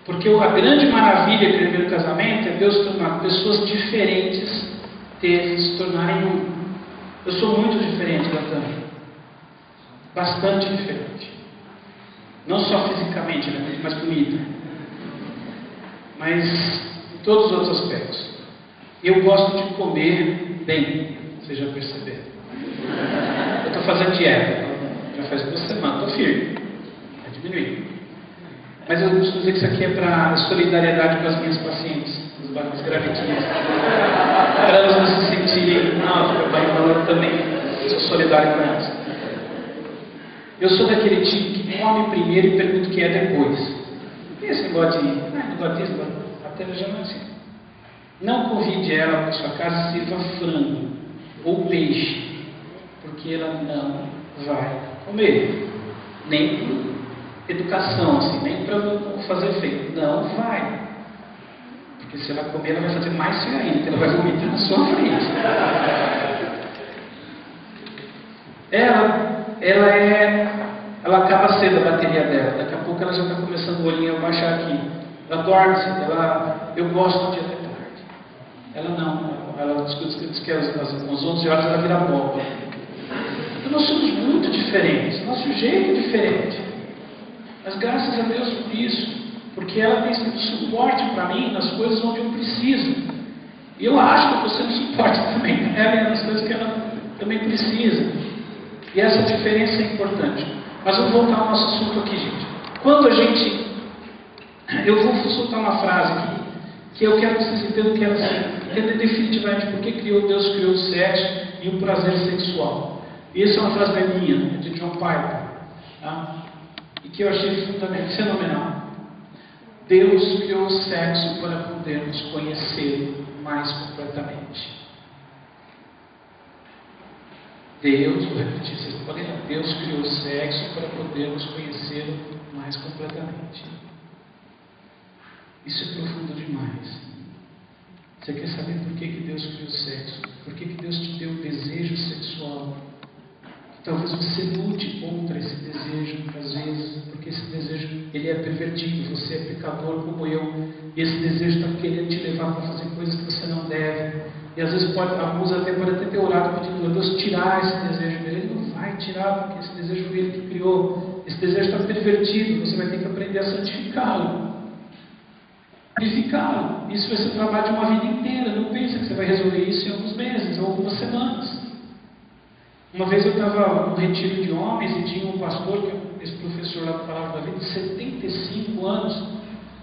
Porque a grande maravilha de viver o casamento é Deus tornar pessoas diferentes se tornarem um. Eu sou muito diferente da Tânia. Bastante diferente. Não só fisicamente, ela é muito mais bonita. Mas em todos os outros aspectos. Eu gosto de comer bem, vocês já perceberam. Eu estou fazendo dieta, já faz 2 semanas, estou firme. Vai diminuir. Mas eu costumo dizer que isso aqui é para solidariedade com as minhas pacientes, as gravidinhas. Para elas não se sentirem, não, meu pai falou também, sou solidário com elas. Eu sou daquele tipo que come primeiro e pergunta o que é depois. E esse negócio de, não gosto disso, até já não é assim. Não convide ela para sua casa, sirva frango ou peixe, porque ela não vai comer. Nem por educação, assim, nem para fazer efeito. Não vai. Porque se ela comer, ela vai fazer mais feio ainda, porque ela vai vomitar na sua frente. Ela acaba cedo a bateria dela. Daqui a pouco ela já está começando o olhinho a baixar aqui. Ela dorme cedo. Eu gosto de ir até tarde. Ela não. Ela diz que às 11 horas ela vira boba. Então nós somos muito diferentes. Nosso jeito é diferente. Mas graças a Deus por isso. Porque ela tem sido suporte para mim nas coisas onde eu preciso. E eu acho que eu estou sendo suporte também para ela e nas coisas que ela também precisa. E essa diferença é importante. Mas vamos voltar ao nosso assunto aqui, gente. Quando a gente... Eu vou soltar uma frase aqui, que eu quero que vocês entendam que é assim, entender definitivamente por que Deus criou o sexo e o prazer sexual. E essa é uma frase minha, de John Piper, tá? E que eu achei fenomenal. Deus criou o sexo para podermos conhecê-lo mais completamente. Vou repetir, vocês podem ler. Deus criou o sexo para podermos conhecê-lo mais completamente. Isso é profundo demais. Você quer saber por que Deus criou o sexo? Por que Deus te deu o desejo sexual? Talvez você lute contra esse desejo, às vezes, porque esse desejo ele é pervertido, você é pecador como eu, e esse desejo está querendo te levar para fazer coisas que você não deve. E às vezes alguns até podem até ter orado pedindo a Deus tirar esse desejo dele. Ele não vai tirar, porque esse desejo foi ele que criou. Esse desejo está pervertido, você vai ter que aprender a santificá-lo. Purificá-lo. Isso vai ser o trabalho de uma vida inteira. Não pensa que você vai resolver isso em alguns meses ou algumas semanas. Uma vez eu estava num retiro de homens e tinha um pastor, que é esse professor lá da Palavra da Vida, de 75 anos.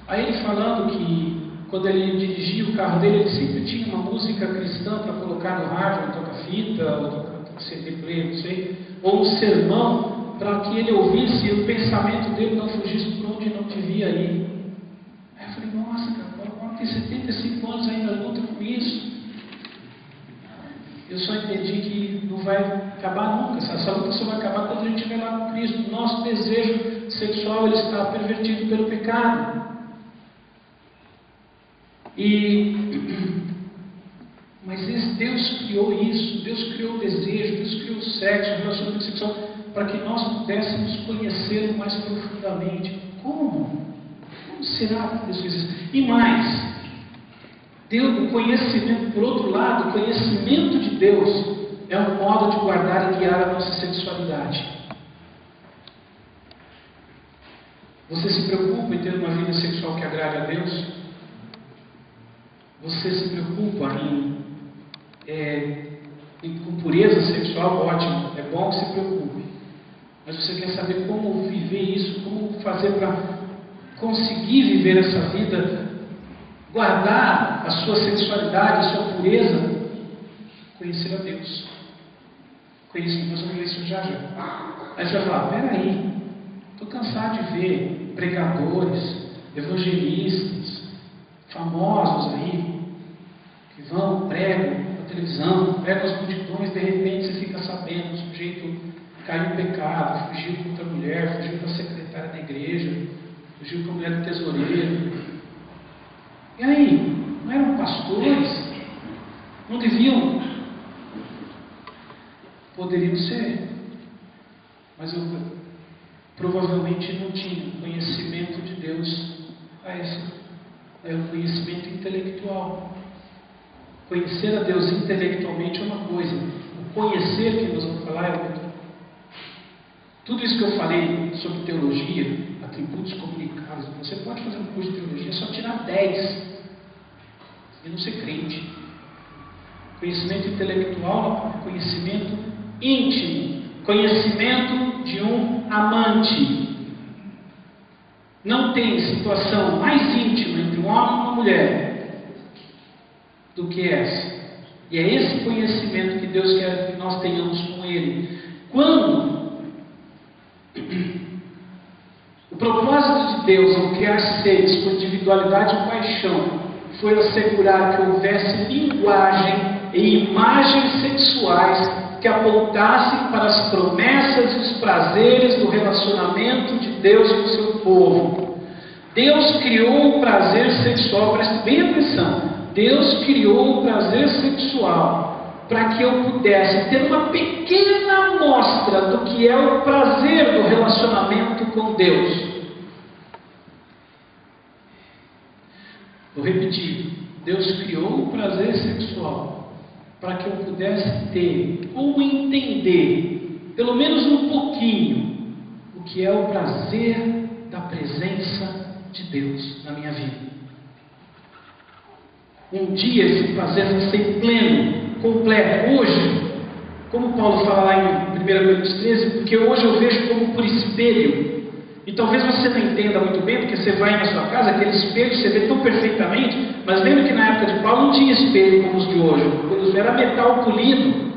Aí ele falando que quando ele dirigia o carro dele, ele sempre tinha uma música cristã para colocar no rádio, ou toca-fita, ou toca-CD player, não sei, ou um sermão, para que ele ouvisse e o pensamento dele não fugisse por onde não devia ir. Aí eu falei, nossa, cara, o homem tem 75 anos ainda luta com isso. Eu só entendi que não vai acabar nunca. Essa luta só vai acabar quando a gente estiver lá com Cristo. Nosso desejo sexual ele está pervertido pelo pecado. Mas Deus criou isso. Deus criou o desejo, Deus criou o sexo, o relacionamento sexual, para que nós pudéssemos conhecê-lo mais profundamente. Como? Como será que Deus fez isso? E mais, Deus, o conhecimento, por outro lado, o conhecimento de Deus é um modo de guardar e guiar a nossa sexualidade. Você se preocupa em ter uma vida sexual que agrade a Deus? Você se preocupa com pureza sexual? Ótimo, é bom que se preocupe. Mas você quer saber como viver isso, como fazer para conseguir viver essa vida, guardar a sua sexualidade, a sua pureza? Conhecer a Deus. Conhecer, nós vamos ver isso já. Aí você vai falar, peraí, estou cansado de ver pregadores, evangelistas, famosos aí, que vão, pregam, a televisão, pega as multidões, de repente você fica sabendo, o sujeito caiu em pecado, fugiu com outra mulher, fugiu com a secretária da igreja, fugiu com a mulher do tesoureiro. E aí, não eram pastores? Não deviam? Poderiam ser, mas eu provavelmente não tinha conhecimento de Deus a esse. É um conhecimento intelectual. Conhecer a Deus intelectualmente é uma coisa, o conhecer que nós vamos falar é outra. Tudo isso que eu falei sobre teologia, atributos comunicáveis, você pode fazer um curso de teologia, é só tirar 10 e não ser crente. Conhecimento intelectual é conhecimento íntimo, conhecimento de um amante. Não tem situação mais íntima entre um homem e uma mulher do que essa. E é esse conhecimento que Deus quer que nós tenhamos com Ele. Quando o propósito de Deus ao criar seres com individualidade e paixão foi assegurar que houvesse linguagem e imagens sexuais que apontassem para as promessas e os prazeres do relacionamento de Deus com o seu povo. Deus criou o prazer sexual, preste bem atenção, Deus criou o prazer sexual para que eu pudesse ter uma pequena amostra do que é o prazer do relacionamento com Deus. Vou repetir, Deus criou o prazer sexual para que eu pudesse ter ou entender, pelo menos um pouquinho, o que é o prazer da presença de Deus na minha vida. Um dia esse prazer vai ser pleno, completo. Hoje, como Paulo fala lá em 1 Coríntios 13, porque hoje eu vejo como por espelho. E talvez você não entenda muito bem, porque você vai na sua casa, aquele espelho você vê tão perfeitamente, mas lembra que na época de Paulo não tinha espelho como os de hoje, quando era metal polido.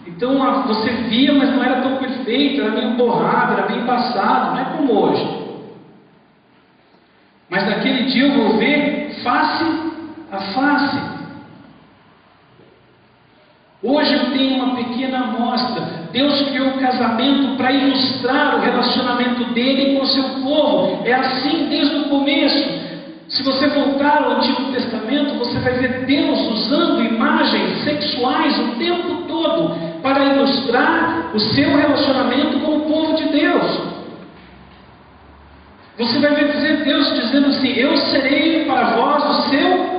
Então você via, mas não era tão perfeito, era meio borrado, era meio embaçado, não é como hoje. Mas naquele dia eu vou ver face a face. Hoje eu tenho uma pequena amostra. Deus criou o casamento para ilustrar o relacionamento dele com o seu povo. É assim desde o começo. Se você voltar ao Antigo Testamento, você vai ver Deus usando imagens sexuais o tempo todo para ilustrar o seu relacionamento com o povo de Deus. Você vai ver Deus dizendo assim: eu serei para vós o seu...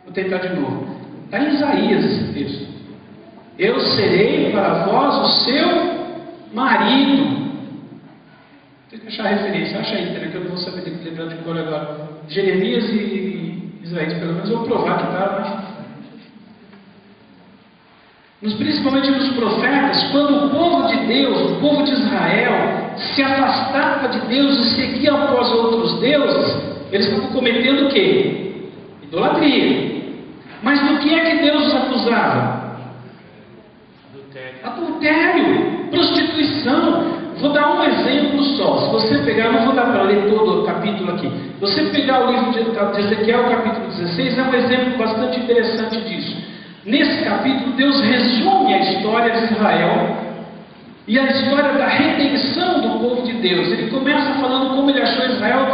Vou tentar de novo. Está em Isaías esse texto. Eu serei para vós o seu marido. Tem que achar a referência. Acha aí, né, que eu não vou saber lembrar de cor agora. Jeremias e Isaías, pelo menos eu vou provar que está. Principalmente nos profetas, quando o povo de Deus, o povo de Israel, se afastava de Deus e seguia após outros deuses, eles estavam cometendo o quê? Idolatria. Mas do que é que Deus os acusava? Adultério, prostituição. Vou dar um exemplo só. Se você pegar, não vou dar para ler todo o capítulo aqui. Se você pegar o livro de Ezequiel, capítulo 16, é um exemplo bastante interessante disso. Nesse capítulo, Deus resume a história de Israel e a história da redenção do povo de Deus. Ele começa falando como ele achou Israel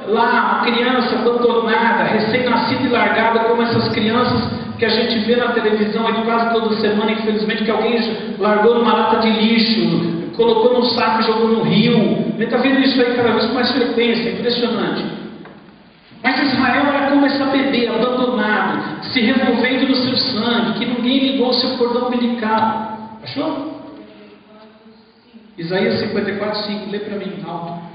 lá, uma criança abandonada, recém-nascida e largada, como essas crianças que a gente vê na televisão aí quase toda semana, infelizmente, que alguém largou numa lata de lixo, colocou num saco e jogou no rio. Ele está vendo isso aí cada vez com mais frequência, impressionante. Mas Israel era como essa bebê abandonado, se removendo no seu sangue, que ninguém ligou o seu cordão umbilical. Achou? Isaías 54, 5, lê para mim alto.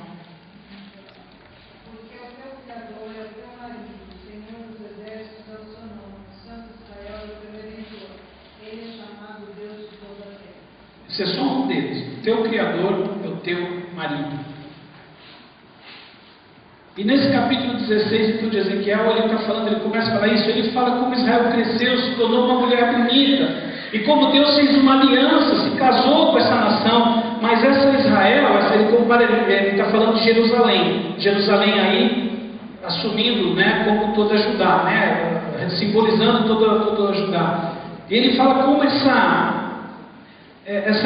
Você é só um deles. O teu Criador é o teu marido. E nesse capítulo 16 então, de Ezequiel, ele está falando, ele começa a falar isso, ele fala como Israel cresceu, se tornou uma mulher bonita, e como Deus fez uma aliança, se casou com essa nação. Mas essa Israel, ele compara, ele está falando de Jerusalém. Jerusalém aí assumindo, né, como toda Judá, né, simbolizando toda Judá. E ele fala como essa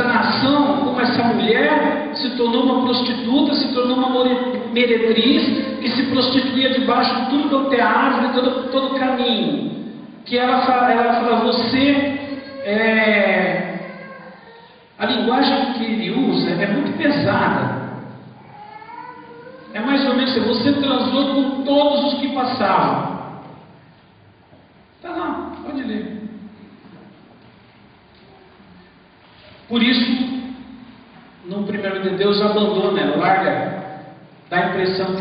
nação, como essa mulher se tornou uma prostituta, se tornou uma meretriz, que se prostituía debaixo de tudo quanto é árvore, todo caminho. Que ela fala, você, a linguagem que ele usa é muito pesada. É mais ou menos assim, você transou com todos os que passavam. Tá lá, pode ler. Por isso, no primeiro de Deus, abandona ela, larga, dá a impressão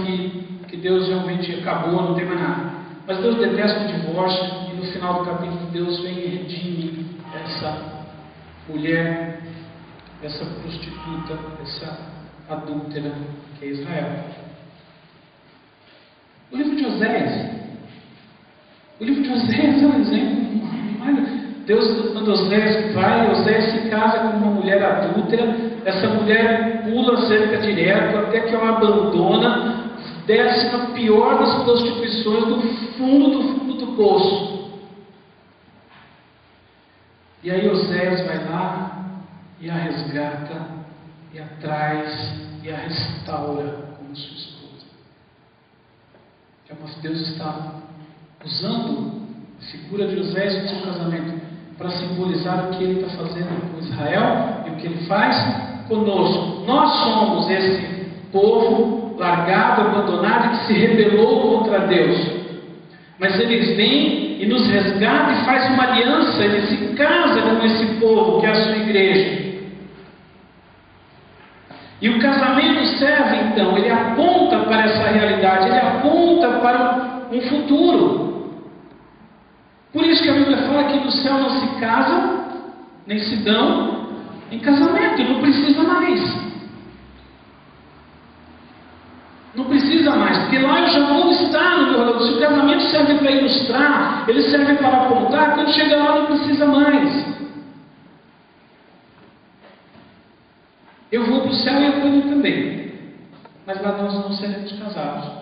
que Deus realmente acabou, não tem mais nada. Mas Deus detesta o divórcio e no final do capítulo Deus vem e redime essa mulher, essa prostituta, essa adúltera que é Israel. O livro de Oséias. O livro de Oséias é um exemplo. Deus manda Oséias vai, Oséias se casa com uma mulher adúltera, essa mulher pula a cerca direto até que ela abandona, desce na pior das prostituições do fundo do poço. E aí Oséias vai lá e a resgata, e a traz, e a restaura como sua esposa. Deus está usando a figura de Oséias no seu casamento para simbolizar o que ele está fazendo com Israel e o que ele faz conosco. Nós somos esse povo largado, abandonado, que se rebelou contra Deus. Mas ele vem e nos resgata e faz uma aliança, ele se casa com esse povo que é a sua igreja. E o casamento serve então, ele aponta para essa realidade, ele aponta para um futuro. Por isso que a Bíblia fala que no céu não se casam, nem se dão em casamento, e não precisa mais. Não precisa mais, porque lá eu já vou estar no meu lado. Se o casamento serve para ilustrar, ele serve para apontar, quando chega lá não precisa mais. Eu vou para o céu e a Tânia também. Mas lá nós não seremos casados.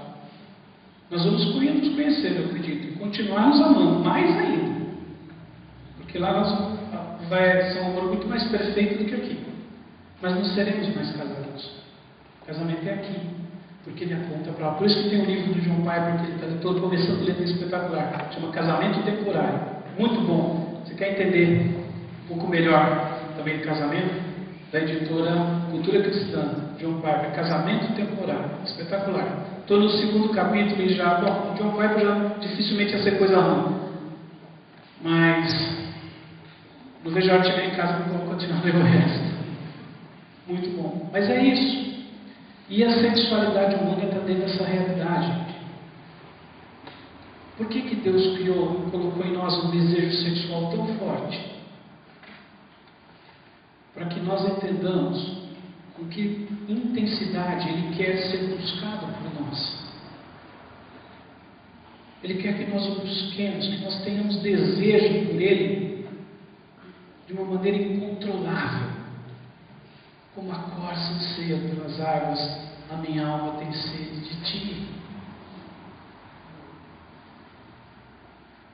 Nós vamos nos conhecer, eu acredito, e continuar nos amando, mais ainda. Porque lá vai ser um amor muito mais perfeito do que aqui. Mas não seremos mais casados. O casamento é aqui, porque ele aponta para lá. Por isso que tem um livro do John Piper, que ele está começando a ler, espetacular, chama Casamento Temporário. Muito bom. Você quer entender um pouco melhor também do casamento? Da editora Cultura Cristã, John Piper, Casamento Temporário, espetacular. Estou no segundo capítulo e já, bom, John Piper já dificilmente ia ser coisa ruim, mas não vejo arte em casa, não vou continuar a ler o resto. Muito bom, mas é isso. E a sexualidade humana está dentro dessa realidade. Por que Deus criou, colocou em nós um desejo sexual tão forte? Para que nós entendamos com que intensidade Ele quer ser buscado por nós. Ele quer que nós o busquemos, que nós tenhamos desejo por Ele de uma maneira incontrolável. Como a corça anseia pelas águas, a minha alma tem sede de Ti.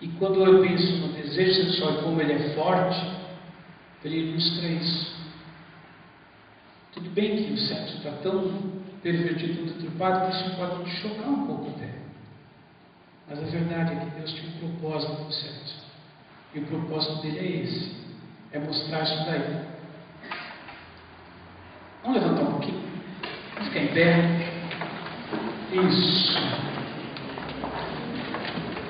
E quando eu penso no desejo sexual e como ele é forte, ele ilustra isso. Tudo bem que o sexo está tão pervertido, deturpado, que isso pode nos chocar um pouco até. Mas a verdade é que Deus tinha um propósito no sexo. E o propósito dele é esse. É mostrar isso daí. Vamos levantar um pouquinho? Vamos ficar em pé. Isso.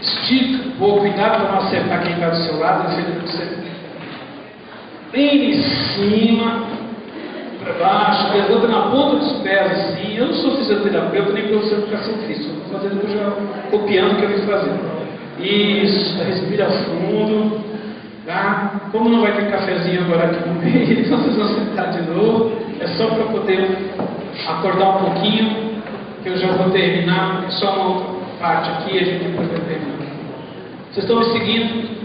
Estica um pouco, cuidado para não acertar quem está do seu lado, bem em cima, para baixo, levanta na ponta dos pés assim. Eu não sou fisioterapeuta nem professor de educação física, estou fazendo o que eu já copiando o que eu vim fazer. Isso, respira fundo, tá? Como não vai ter cafezinho agora aqui no meio, então vocês vão sentar de novo. É só para poder acordar um pouquinho, que eu já vou terminar, só uma outra parte aqui e a gente depois vai terminar. Vocês estão me seguindo?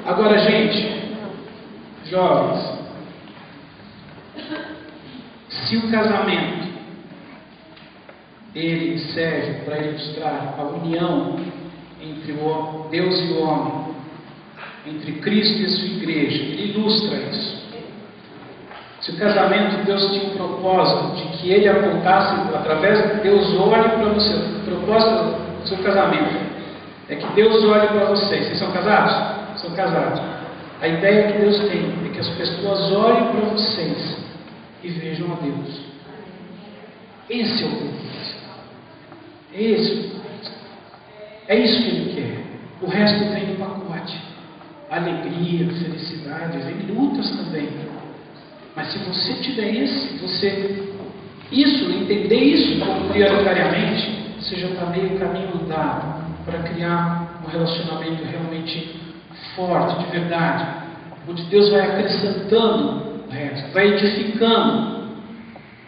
Agora, gente, jovens, se o casamento ele serve para ilustrar a união entre o Deus e o homem, entre Cristo e a sua igreja. Ele ilustra isso. Se o casamento, Deus tinha um propósito de que ele apontasse, através de Deus olhe para você. O propósito do seu casamento é que Deus olhe para vocês. Vocês são casados? São casados. A ideia que Deus tem é que as pessoas olhem para vocês e vejam a Deus. Esse é o propósito. Esse é o propósito. É isso que Ele quer. O resto vem no pacote. Alegria, felicidade, vem lutas também. Mas se você tiver entender isso prioritariamente, você já está meio caminho andado para criar um relacionamento realmente forte, de verdade, onde Deus vai acrescentando o resto, vai edificando,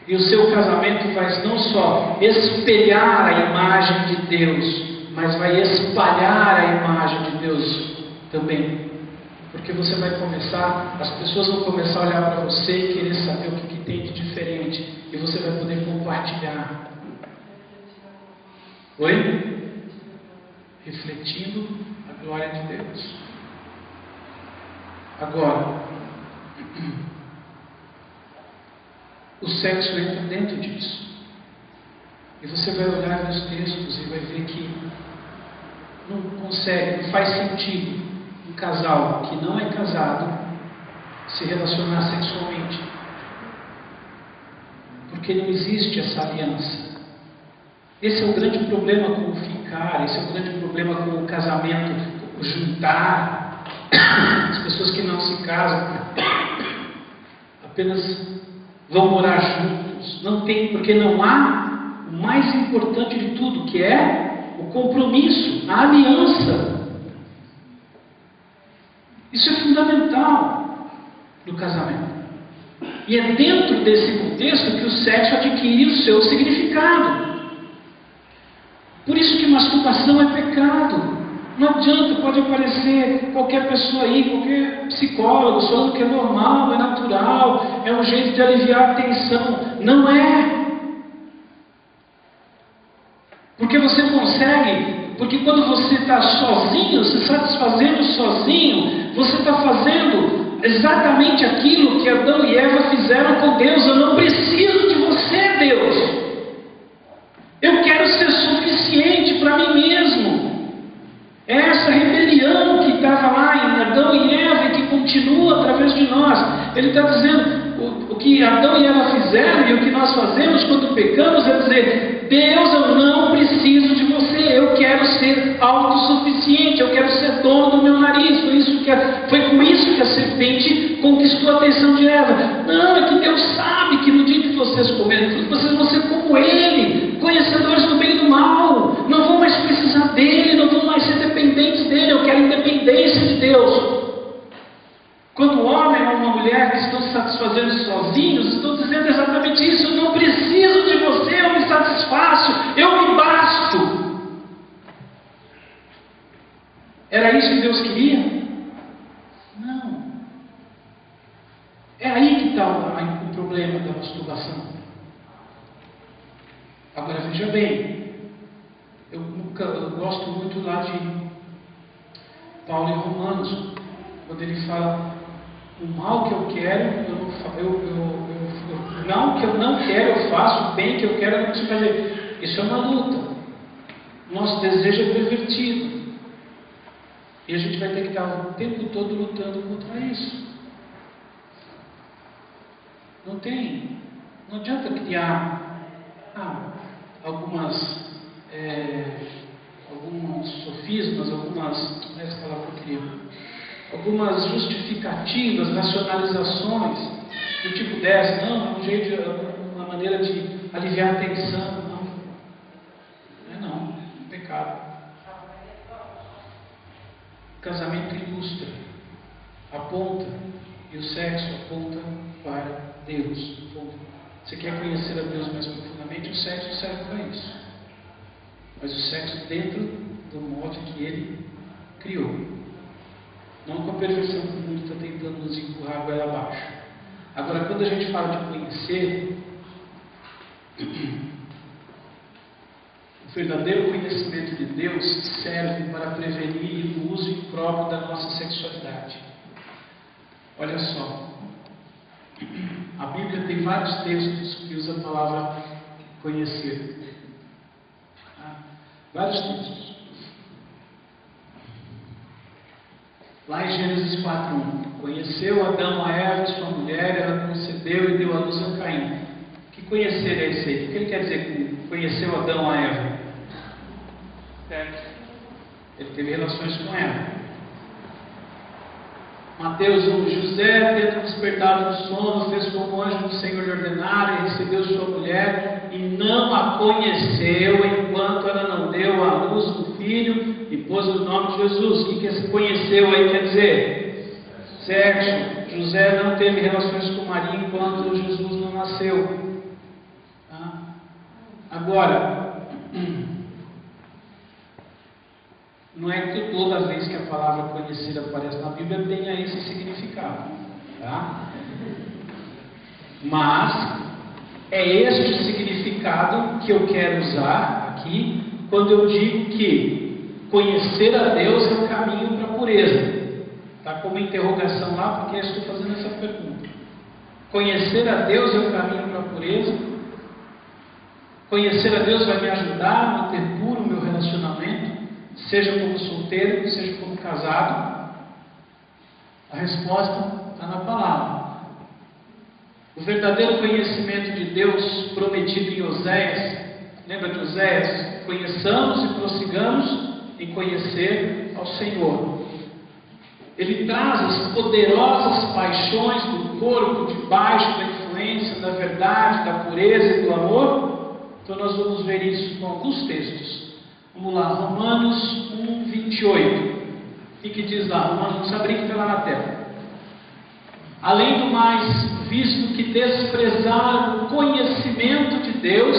e o seu casamento vai não só espelhar a imagem de Deus, mas vai espalhar a imagem de Deus também. Porque você vai começar, as pessoas vão começar a olhar para você e querer saber o que tem de diferente. E você vai poder compartilhar. Oi? Refletindo a glória de Deus. Agora, o sexo entra dentro disso. E você vai olhar nos textos e vai ver que não consegue, não faz sentido um casal que não é casado se relacionar sexualmente, porque não existe essa aliança. Esse é o grande problema com o ficar, esse é o grande problema com o casamento, o juntar. As pessoas que não se casam apenas vão morar juntos, não tem, porque não há o mais importante de tudo, que é o compromisso, a aliança. Isso é fundamental no casamento. E é dentro desse contexto que o sexo adquire o seu significado. Por isso que masturbação é pecado. Não adianta, pode aparecer qualquer pessoa aí, qualquer psicólogo, falando que é normal, é natural, é um jeito de aliviar a tensão. Não é. Porque você consegue. Porque quando você está sozinho, se satisfazendo sozinho, você está fazendo exatamente aquilo que Adão e Eva fizeram com Deus. Eu não preciso de você, Deus. Eu quero ser suficiente para mim mesmo. É essa rebelião que estava lá em Adão e Eva e que continua através de nós. Ele está dizendo, o que Adão e Eva fizeram e o que nós fazemos quando pecamos é dizer: Deus, eu não preciso de você. Eu quero ser autossuficiente, eu quero ser dono do meu nariz. Foi com isso que a serpente conquistou a atenção de Eva. Não, é que Deus sabe que no dia que vocês comerem fruto, vocês vão ser como Ele, conhecedores do bem e do mal. Não vão mais precisar dEle, não vão mais ser dependentes dEle. Eu quero a independência de Deus. Quando o homem ou uma mulher que estão se satisfazendo sozinhos, estão dizendo exatamente isso: eu não preciso de você, eu me satisfaço, eu me basto. Era isso que Deus queria? Não. É aí que está o problema da masturbação. Agora veja bem, eu gosto muito lá de Paulo em Romanos, quando ele fala: o mal que eu quero, o mal que eu não quero eu faço, o bem que eu quero eu não consigo fazer. Isso é uma luta. Nosso desejo é pervertido. E a gente vai ter que estar o tempo todo lutando contra isso. Não adianta criar alguns sofismas, algumas justificativas, racionalizações do tipo dessa. Não, uma maneira de aliviar a tensão. Não é pecado. O casamento ilustra, aponta, e o sexo aponta para Deus. Você quer conhecer a Deus mais profundamente? O sexo serve para isso. Mas o sexo dentro do molde que Ele criou. Não com a perversão que o mundo está tentando nos empurrar a goela abaixo. Agora, quando a gente fala de conhecer, O verdadeiro conhecimento de Deus serve para prevenir o uso impróprio da nossa sexualidade. Olha só, a Bíblia tem vários textos que usam a palavra conhecer. Vários textos. Lá em Gênesis 4:1, conheceu Adão a Eva, sua mulher, ela concebeu e deu à luz a Caim. Que conhecer é esse aí? O que ele quer dizer com conheceu Adão a Eva? Ele teve relações com ela. Mateus 1, José, tendo despertado do sono, fez como o anjo do Senhor lhe ordenara e recebeu sua mulher e não a conheceu enquanto ela não deu à luz um filho e pôs o nome de Jesus. O que esse conheceu aí quer dizer? Sexo. José não teve relações com Maria enquanto Jesus não nasceu. Agora, não é que toda vez que a palavra conhecer aparece na Bíblia tenha esse significado, tá? Mas é este o significado que eu quero usar aqui quando eu digo que conhecer a Deus é o caminho para a pureza. Está como interrogação lá porque eu estou fazendo essa pergunta. Conhecer a Deus é o caminho para a pureza? Conhecer a Deus vai me ajudar a manter puro o meu relacionamento, seja como solteiro, seja como casado? A resposta está na palavra. O verdadeiro conhecimento de Deus prometido em Oséias, lembra de Oséias? Conheçamos e prossigamos em conhecer ao Senhor. Ele traz as poderosas paixões do corpo debaixo da influência da verdade, da pureza e do amor. Então nós vamos ver isso com alguns textos. Vamos lá, Romanos 1, 28. O que diz lá? Romanos, não precisa abrir que está lá na tela. Além do mais, visto que desprezaram o conhecimento de Deus,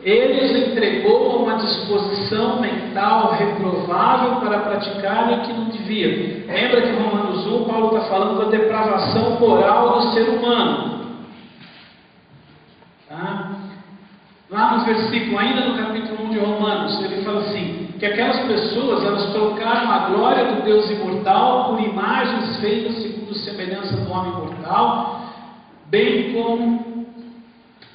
Ele os entregou a uma disposição mental reprovável para praticarem o que não devia. Lembra que em Romanos 1, Paulo está falando da depravação moral do ser humano. Tá? Lá no versículo, ainda no capítulo 1 de Romanos, ele fala assim, que aquelas pessoas, elas trocaram a glória do Deus imortal por imagens feitas segundo semelhança do homem mortal, bem como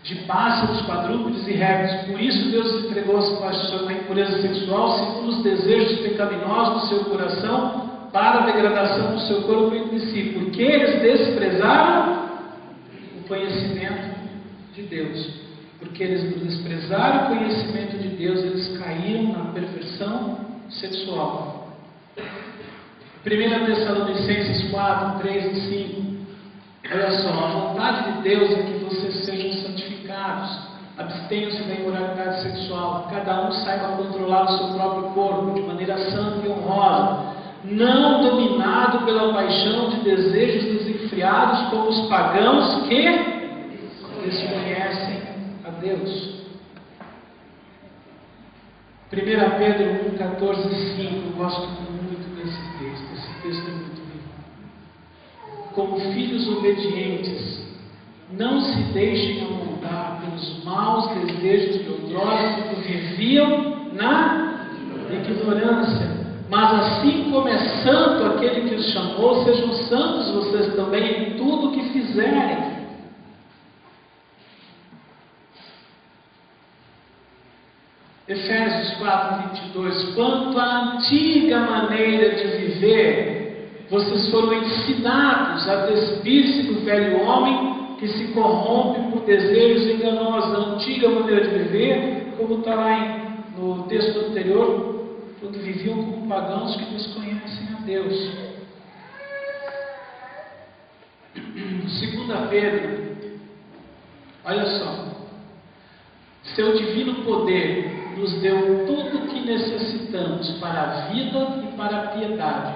de pássaros, quadrúpedes e répteis. Por isso Deus entregou as paixões da impureza sexual segundo os desejos pecaminosos do seu coração para a degradação do seu corpo entre si, porque eles desprezaram o conhecimento de Deus. Porque eles desprezaram o conhecimento de Deus, eles caíram na perversão sexual. 1 Tessalonicenses 4, 3 e 5. Olha só, a vontade de Deus é que vocês sejam santificados, abstenham-se da imoralidade sexual, cada um saiba controlar o seu próprio corpo de maneira santa e honrosa, não dominado pela paixão de desejos desenfreados como os pagãos que desconhecem a Deus. 1 Pedro 1, 14 e 5. Eu gosto muito desse texto. Esse texto é muito lindo. Como filhos obedientes, não se deixem amoldar pelos maus desejos de outrora que viviam na ignorância. Mas assim como é santo aquele que os chamou, sejam santos vocês também em tudo o que fizerem. Efésios 4, 22. Quanto à antiga maneira de viver, vocês foram ensinados a despir-se do velho homem que se corrompe por desejos enganosos. A antiga maneira de viver, como está lá no texto anterior, quando viviam como pagãos que desconhecem a Deus. 2 Pedro, olha só, seu divino poder nos deu tudo o que necessitamos para a vida e para a piedade,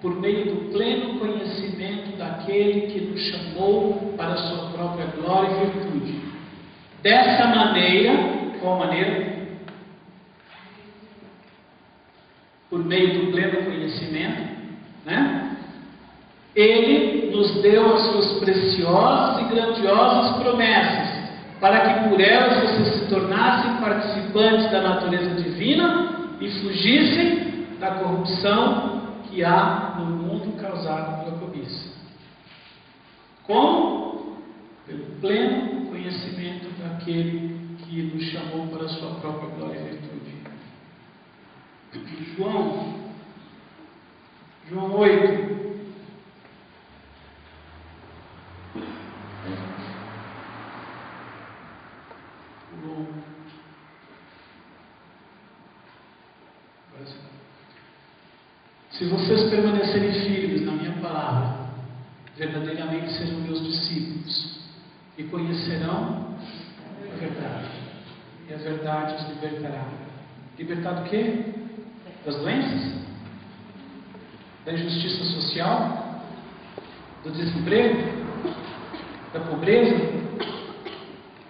por meio do pleno conhecimento daquele que nos chamou para a sua própria glória e virtude. Dessa maneira, qual maneira? Por meio do pleno conhecimento, né? Ele nos deu as suas preciosas e grandiosas promessas, para que por elas vocês se tornassem participantes da natureza divina e fugissem da corrupção que há no mundo causado pela cobiça. Como? Pelo pleno conhecimento daquele que nos chamou para a sua própria glória e virtude. João 8. Se vocês permanecerem firmes na minha palavra, verdadeiramente serão meus discípulos e conhecerão a verdade. E a verdade os libertará. Libertar do quê? Das doenças? Da injustiça social? Do desemprego? Da pobreza?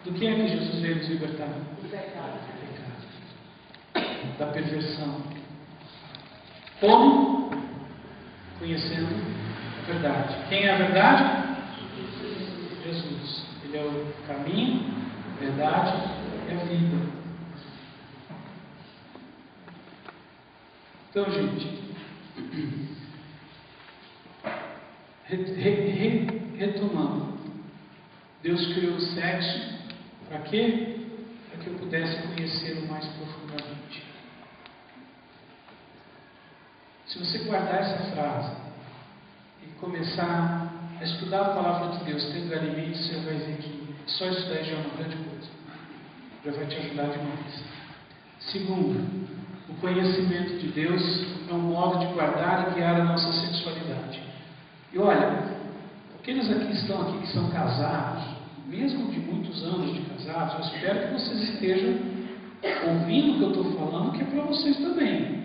Do que é que Jesus veio nos libertar? Do pecado. Da perversão. Como? Conhecendo a verdade. Quem é a verdade? Jesus. Ele é o caminho, a verdade e a vida. Então, gente, retomando, Deus criou o sexo para quê? Para que eu pudesse conhecê-lo mais profundamente. Se você guardar essa frase e começar a estudar a palavra de Deus devagaramente, você vai ver que só isso daí já é uma grande coisa. Já vai te ajudar demais. Segundo, o conhecimento de Deus é um modo de guardar e guiar a nossa sexualidade. E olha, aqueles que estão aqui que são casados, mesmo de muitos anos de casados, eu espero que vocês estejam ouvindo o que eu estou falando, que é para vocês também.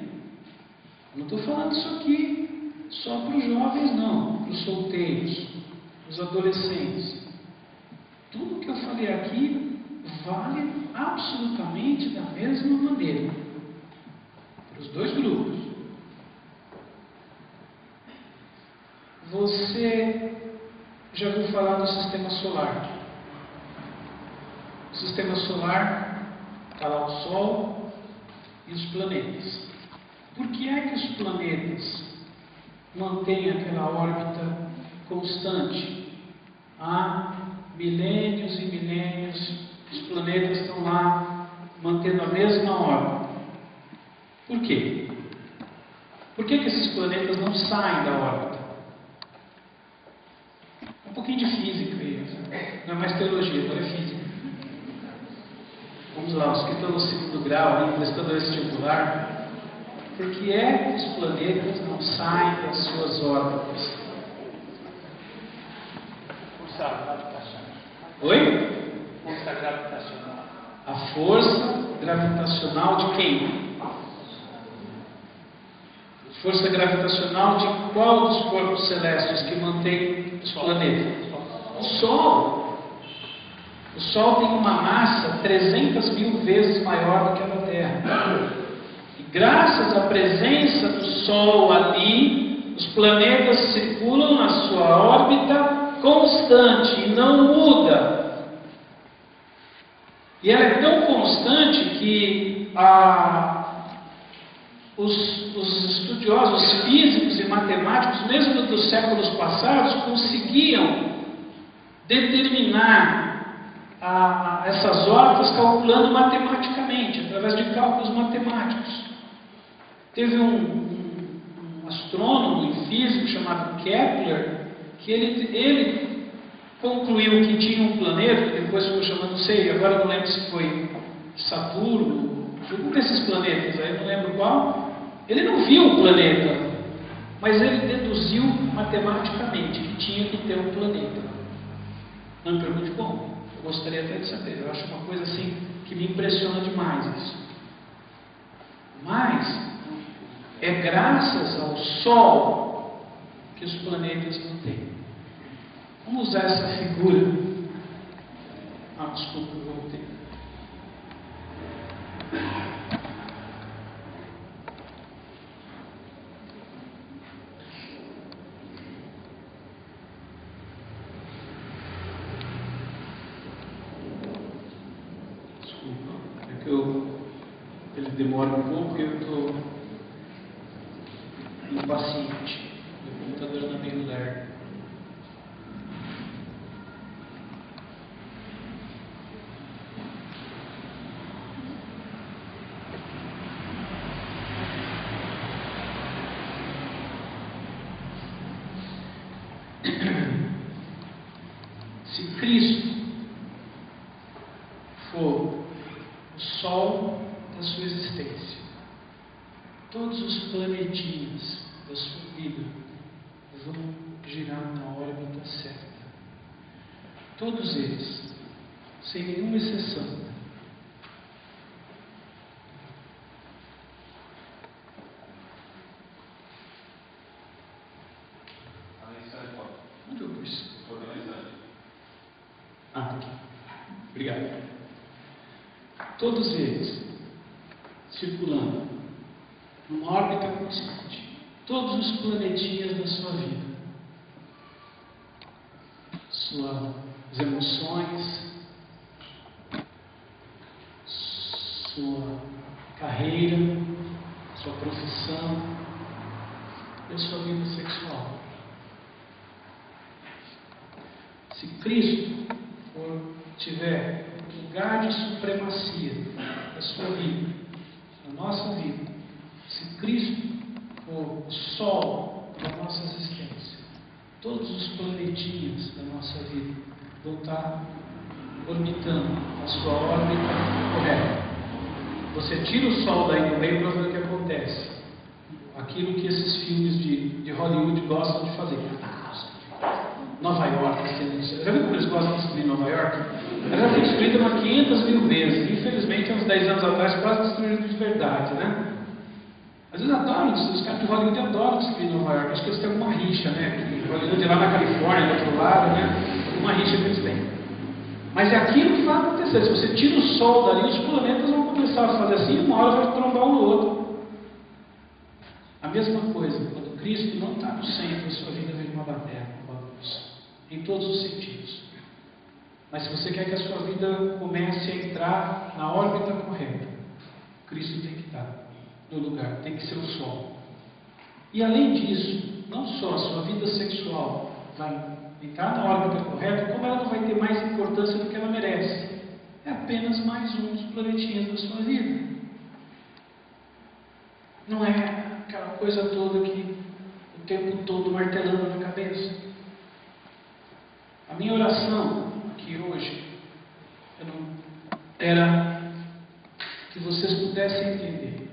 Eu não estou falando isso aqui só para os jovens, não, para os solteiros, para os adolescentes. Tudo que eu falei aqui vale absolutamente da mesma maneira para os dois grupos. Você já ouviu falar do sistema solar? O sistema solar está lá o Sol e os planetas. Por que é que os planetas mantêm aquela órbita constante? Há milênios e milênios, os planetas estão lá mantendo a mesma órbita. Por quê? Por que esses planetas não saem da órbita? Um pouquinho de física aí, não é mais teologia, agora é física. Vamos lá, os que estão no segundo grau, ali, prestando vestibular. Por que é que os planetas não saem das suas órbitas? Força gravitacional. Oi? Força gravitacional. A força gravitacional de quem? Força gravitacional de qual dos corpos celestes que mantém os planetas? O Sol. O Sol tem uma massa 300 mil vezes maior do que a da Terra. E graças à presença do Sol ali, os planetas circulam na sua órbita constante e não muda. E ela é tão constante que os estudiosos físicos e matemáticos, mesmo dos séculos passados, conseguiam determinar essas órbitas calculando matematicamente, através de cálculos matemáticos. Teve um astrônomo e físico chamado Kepler, que ele concluiu que tinha um planeta, depois ficou chamando, não sei, agora não lembro se foi Saturno, um desses planetas, aí não lembro qual. Ele não viu o planeta, mas ele deduziu matematicamente que tinha que ter um planeta. Não me pergunte como, eu gostaria até de saber, eu acho uma coisa assim que me impressiona demais isso. Mas é graças ao Sol que os planetas não têm. Vamos usar essa figura. Desculpa, eu voltei. demora um pouco e eu estou impaciente. Meu computador não é meio lerdo. Se Cristo for o sol da sua existência, todos os planetinhas da sua vida vão girar na órbita certa. Todos eles, sem nenhuma exceção. Onde eu pus? Ah, aqui. Obrigado. Todos eles circulando numa órbita constante. Todos os planetinhas da sua vida. Suas emoções, sua carreira, sua profissão e a sua vida sexual. Se Cristo tiver lugar de supremacia da sua vida, da nossa vida, se Cristo for o sol da nossa existência, todos os planetinhas da nossa vida vão estar orbitando a sua órbita correta. Você tira o sol daí no meio para ver o que acontece. Aquilo que esses filmes de Hollywood gostam de fazer. Nova York, já viu como eles gostam de destruir Nova York? Ela já foi destruída umas 500.000 vezes. Infelizmente, há uns 10 anos atrás, quase destruíram de verdade, né? Às vezes adoram, os caras de Hollywood adoram destruir Nova York. Acho que eles têm alguma rixa, né? Que Hollywood é lá na Califórnia, do outro lado, né? Alguma rixa que eles têm. Mas é aquilo que vai acontecer. Se você tira o sol dali, os planetas vão começar a fazer assim, e uma hora vai trombar um no outro. A mesma coisa, quando Cristo não está no centro, a sua vida vem uma baderna, uma bagunça. Em todos os sentidos. Mas se você quer que a sua vida comece a entrar na órbita correta, Cristo tem que estar no lugar, tem que ser o sol. E além disso, não só a sua vida sexual vai entrar na órbita correta, como ela não vai ter mais importância do que ela merece. É apenas mais um dos planetinhas da sua vida. Não é aquela coisa toda que o tempo todo martelando na cabeça. A minha oração aqui hoje era que vocês pudessem entender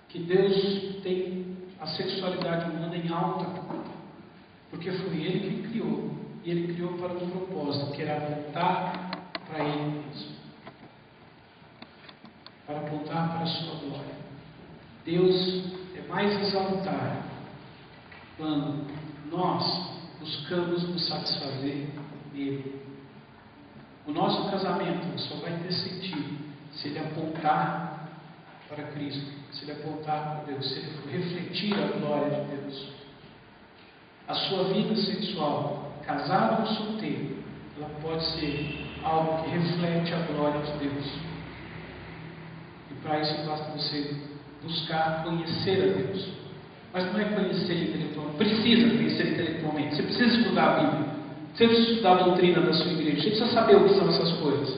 que Deus tem a sexualidade humana em alta conta, porque foi Ele que criou, e Ele criou para um propósito, que era apontar para Ele mesmo, para apontar para a sua glória. Deus é mais exaltado quando nós buscamos nos satisfazer nele. O nosso casamento só vai ter sentido se ele apontar para Cristo, se ele apontar para Deus, se ele for refletir a glória de Deus. A sua vida sexual, casado ou solteiro, ela pode ser algo que reflete a glória de Deus. E para isso basta você buscar conhecer a Deus. Mas não é conhecer intelectualmente. Precisa conhecer intelectualmente. Você precisa estudar a Bíblia. Você precisa estudar a doutrina da sua igreja. Você precisa saber o que são essas coisas.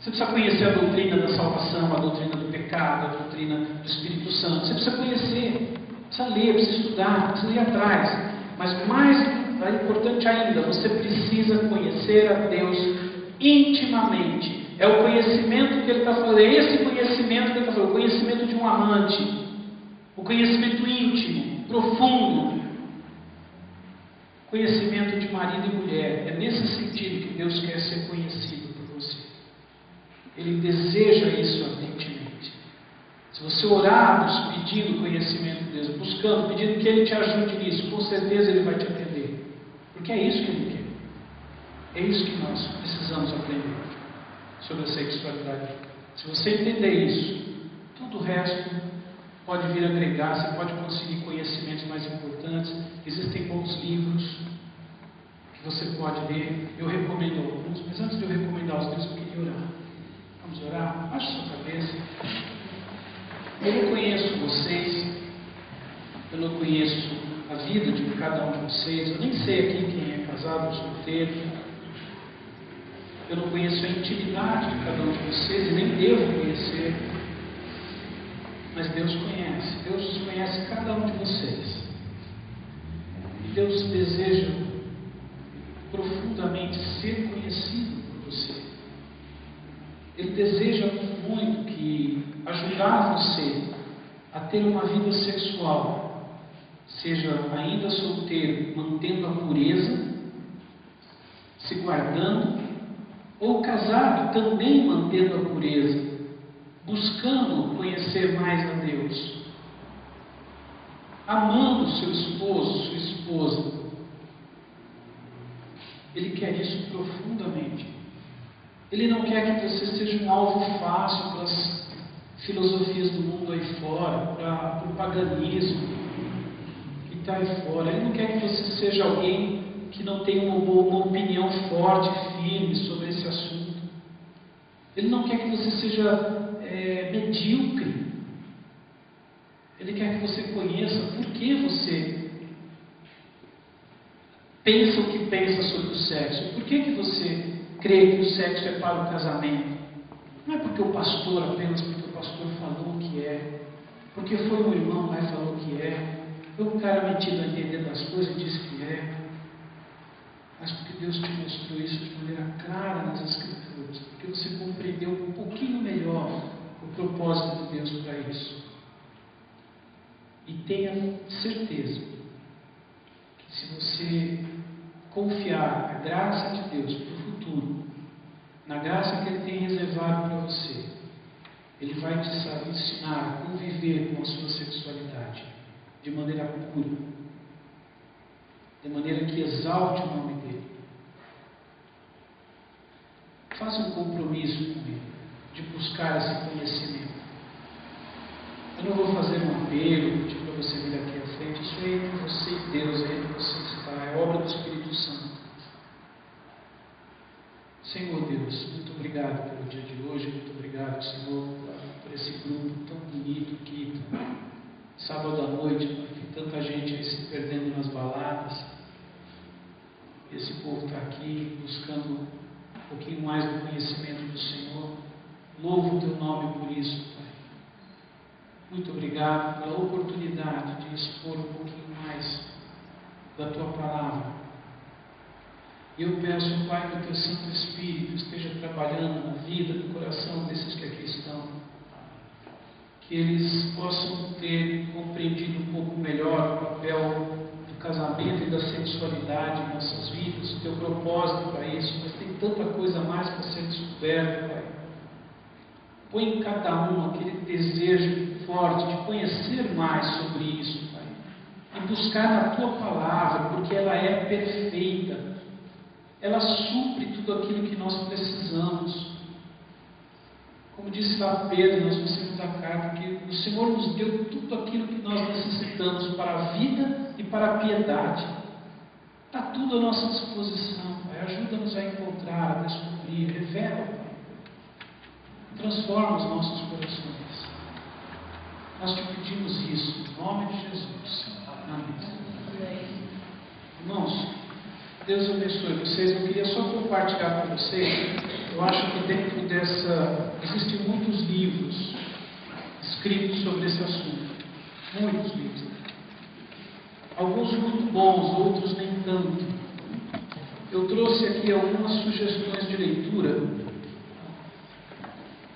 Você precisa conhecer a doutrina da salvação, a doutrina do pecado, a doutrina do Espírito Santo. Você precisa conhecer. Precisa ler, precisa estudar, precisa ir atrás. Mas mais importante ainda, você precisa conhecer a Deus intimamente. É o conhecimento que ele está falando. É esse conhecimento que ele está falando. O conhecimento de um amante. O conhecimento íntimo, profundo, conhecimento de marido e mulher. É nesse sentido que Deus quer ser conhecido por você. Ele deseja isso ardentemente. Se você orar pedindo conhecimento de Deus, buscando, pedindo que Ele te ajude nisso, com certeza Ele vai te atender. Porque é isso que Ele quer. É isso que nós precisamos aprender sobre a sexualidade. Se você entender isso, tudo o resto pode vir agregar, você pode conseguir conhecimentos mais importantes. Existem bons livros que você pode ler. Eu recomendo alguns, mas antes de eu recomendar os livros, eu queria orar. Vamos orar? Baixe sua cabeça. Eu não conheço vocês, eu não conheço a vida de cada um de vocês, eu nem sei aqui quem é casado ou solteiro, eu não conheço a intimidade de cada um de vocês e nem devo conhecer, mas Deus conhece cada um de vocês. E Deus deseja profundamente ser conhecido por você. Ele deseja muito que ajudar você a ter uma vida sexual, seja ainda solteiro, mantendo a pureza, se guardando, ou casado, também mantendo a pureza, buscando conhecer mais a Deus, amando seu esposo, sua esposa. Ele quer isso profundamente. Ele não quer que você seja um alvo fácil para as filosofias do mundo aí fora, para o paganismo que está aí fora. Ele não quer que você seja alguém que não tenha uma opinião forte e firme sobre esse assunto. Ele não quer que você seja medíocre. Ele quer que você conheça por que você pensa o que pensa sobre o sexo. Por que você crê que o sexo é para o casamento? Não é porque o pastor, apenas porque o pastor falou que é, porque foi um irmão lá e falou que é, foi um cara metido a entender das coisas e disse que é, mas porque Deus te mostrou isso de maneira clara nas Escrituras, porque você compreendeu um pouquinho melhor o propósito de Deus para isso. E tenha certeza que se você confiar na graça de Deus para o futuro, na graça que Ele tem reservado para você, Ele vai te ensinar a conviver com a sua sexualidade de maneira pura, de maneira que exalte o nome dEle. Faça um compromisso com Ele, de buscar esse conhecimento. Eu não vou fazer um apelo, pedir para você vir aqui à frente, isso é entre você e Deus, é entre você que está, é obra do Espírito Santo. Senhor Deus, muito obrigado pelo dia de hoje, muito obrigado, Senhor, por esse grupo tão bonito aqui, sábado à noite, tem tanta gente aí se perdendo nas baladas. Esse povo está aqui buscando um pouquinho mais do conhecimento do Senhor. Louvo o teu nome por isso, Pai. Muito obrigado pela oportunidade de expor um pouquinho mais da tua palavra. Eu peço, Pai, que o teu Santo Espírito esteja trabalhando na vida, no coração desses que aqui estão. Que eles possam ter compreendido um pouco melhor o papel do casamento e da sexualidade em nossas vidas, o teu propósito para isso, mas tem tanta coisa mais para ser descoberta, Pai. Põe em cada um aquele desejo forte de conhecer mais sobre isso, Pai, e buscar na tua palavra, porque ela é perfeita, ela supre tudo aquilo que nós precisamos. Como disse lá Pedro na sua segunda carta, que o Senhor nos deu tudo aquilo que nós necessitamos para a vida e para a piedade. Está tudo à nossa disposição, Pai. Ajuda-nos a encontrar, a descobrir, revela, Pai. Transforma os nossos corações. Nós te pedimos isso, em nome de Jesus. Amém. Irmãos, Deus abençoe vocês. Eu queria só compartilhar com vocês. Eu acho que dentro existem muitos livros escritos sobre esse assunto. Muitos livros. Alguns muito bons, outros nem tanto. Eu trouxe aqui algumas sugestões de leitura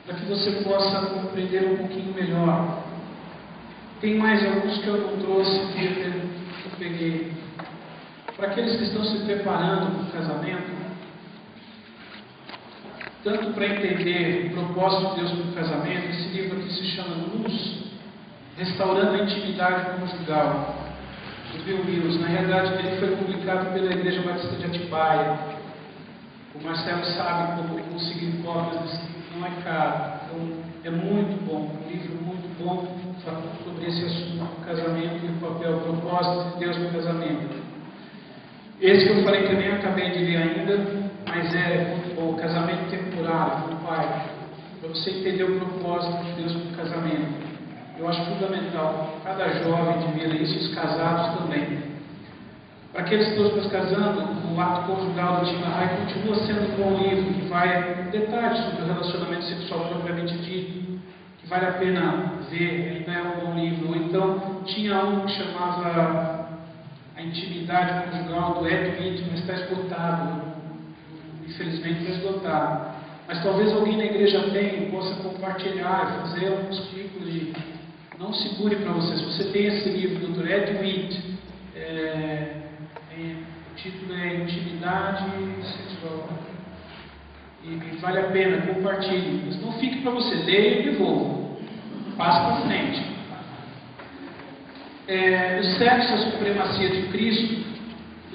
para que você possa compreender um pouquinho melhor. Tem mais alguns que eu não trouxe, que eu peguei. Para aqueles que estão se preparando para o casamento, tanto para entender o propósito de Deus para o casamento, esse livro aqui se chama Luz, Restaurando a Intimidade Conjugal, do Bill Mills. Na realidade, ele foi publicado pela Igreja Batista de Atibaia. O Marcelo sabe como conseguir cópias desse livro, não é caro. Então, é muito bom, um livro muito bom sobre esse assunto do casamento e o papel, o propósito de Deus no casamento. Esse que eu falei que eu nem acabei de ler ainda, mas é muito bom, Casamento Temporário, do Pai, para você entender o propósito de Deus no casamento. eu acho fundamental, cada jovem devia ler isso, os casados também. Para aqueles que estão se casando, o ato conjugal do Tim LaHaye continua sendo um bom livro, que vai em detalhes sobre o relacionamento sexual propriamente dito, que vale a pena ver, ainda é um bom livro. Ou então, tinha um que chamava A Intimidade Conjugal, do Ed Mead, mas está esgotado, infelizmente está esgotado. Mas talvez alguém na igreja tenha, possa compartilhar, fazer alguns tipos de... Não segure para você. Se você tem esse livro do Dr. Ed Mead, o título é Intimidade Sexual. E vale a pena, compartilhe. Mas não fique para você, leia e devolva. Passe para frente. O Sexo, a Supremacia de Cristo,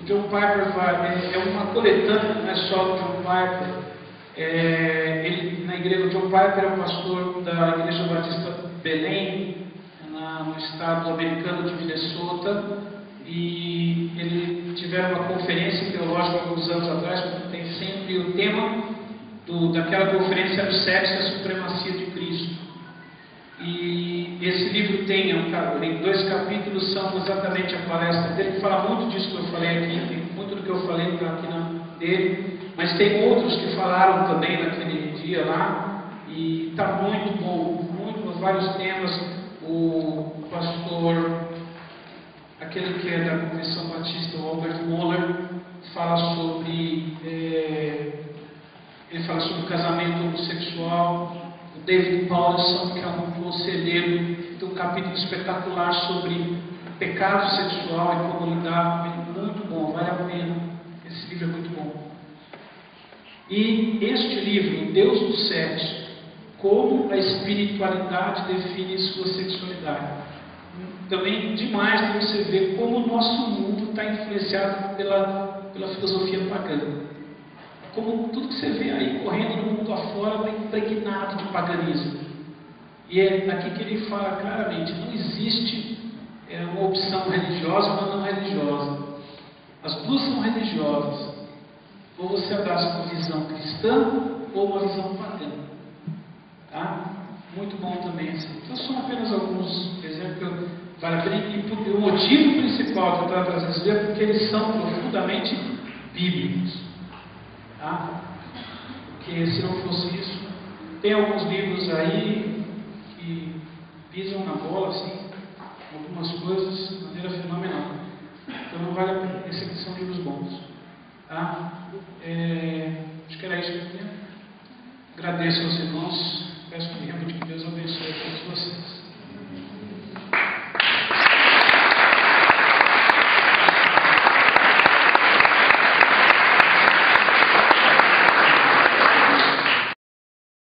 o John Piper é uma coletânea, não é só o John Piper. O John Piper é o pastor da Igreja Batista Belém, no estado americano de Minnesota, e ele tiveram uma conferência teológica alguns anos atrás, que tem sempre o tema daquela conferência era o Sexo e a Supremacia de Cristo. E esse livro tem 2 capítulos, são exatamente a palestra dele, que fala muito disso que eu falei aqui, tem muito do que eu falei está aqui dele, mas tem outros que falaram também naquele dia lá, e está muito bom, vários temas. O pastor, aquele que é da Convenção Batista, o Albert Mohler, fala sobre o casamento homossexual. O David Paulson, que é um conselheiro, tem um capítulo espetacular sobre pecado sexual e como lidar com ele. Muito bom, vale a pena. Esse livro é muito bom. E este livro, Deus do Sexo, como a espiritualidade define sua sexualidade. Também demais de você ver como o nosso mundo está influenciado pela filosofia pagã. Como tudo que você vê aí correndo no mundo afora está impregnado de paganismo. E é aqui que ele fala claramente, não existe uma opção religiosa ou não religiosa. As duas são religiosas. Ou você abraça uma visão cristã ou uma visão pagã. Tá? Muito bom também. Então são apenas alguns exemplos que vale a pena. E o motivo principal que eu estava trazendo isso é porque eles são profundamente bíblicos. Tá? Porque se não fosse isso, tem alguns livros aí que pisam na bola, assim, algumas coisas de maneira fenomenal. Então não vale a pena. Esses aqui são livros bons. Tá? Acho que era isso que eu tinha. Agradeço aos irmãos. Peço que realmente que Deus abençoe a todos vocês.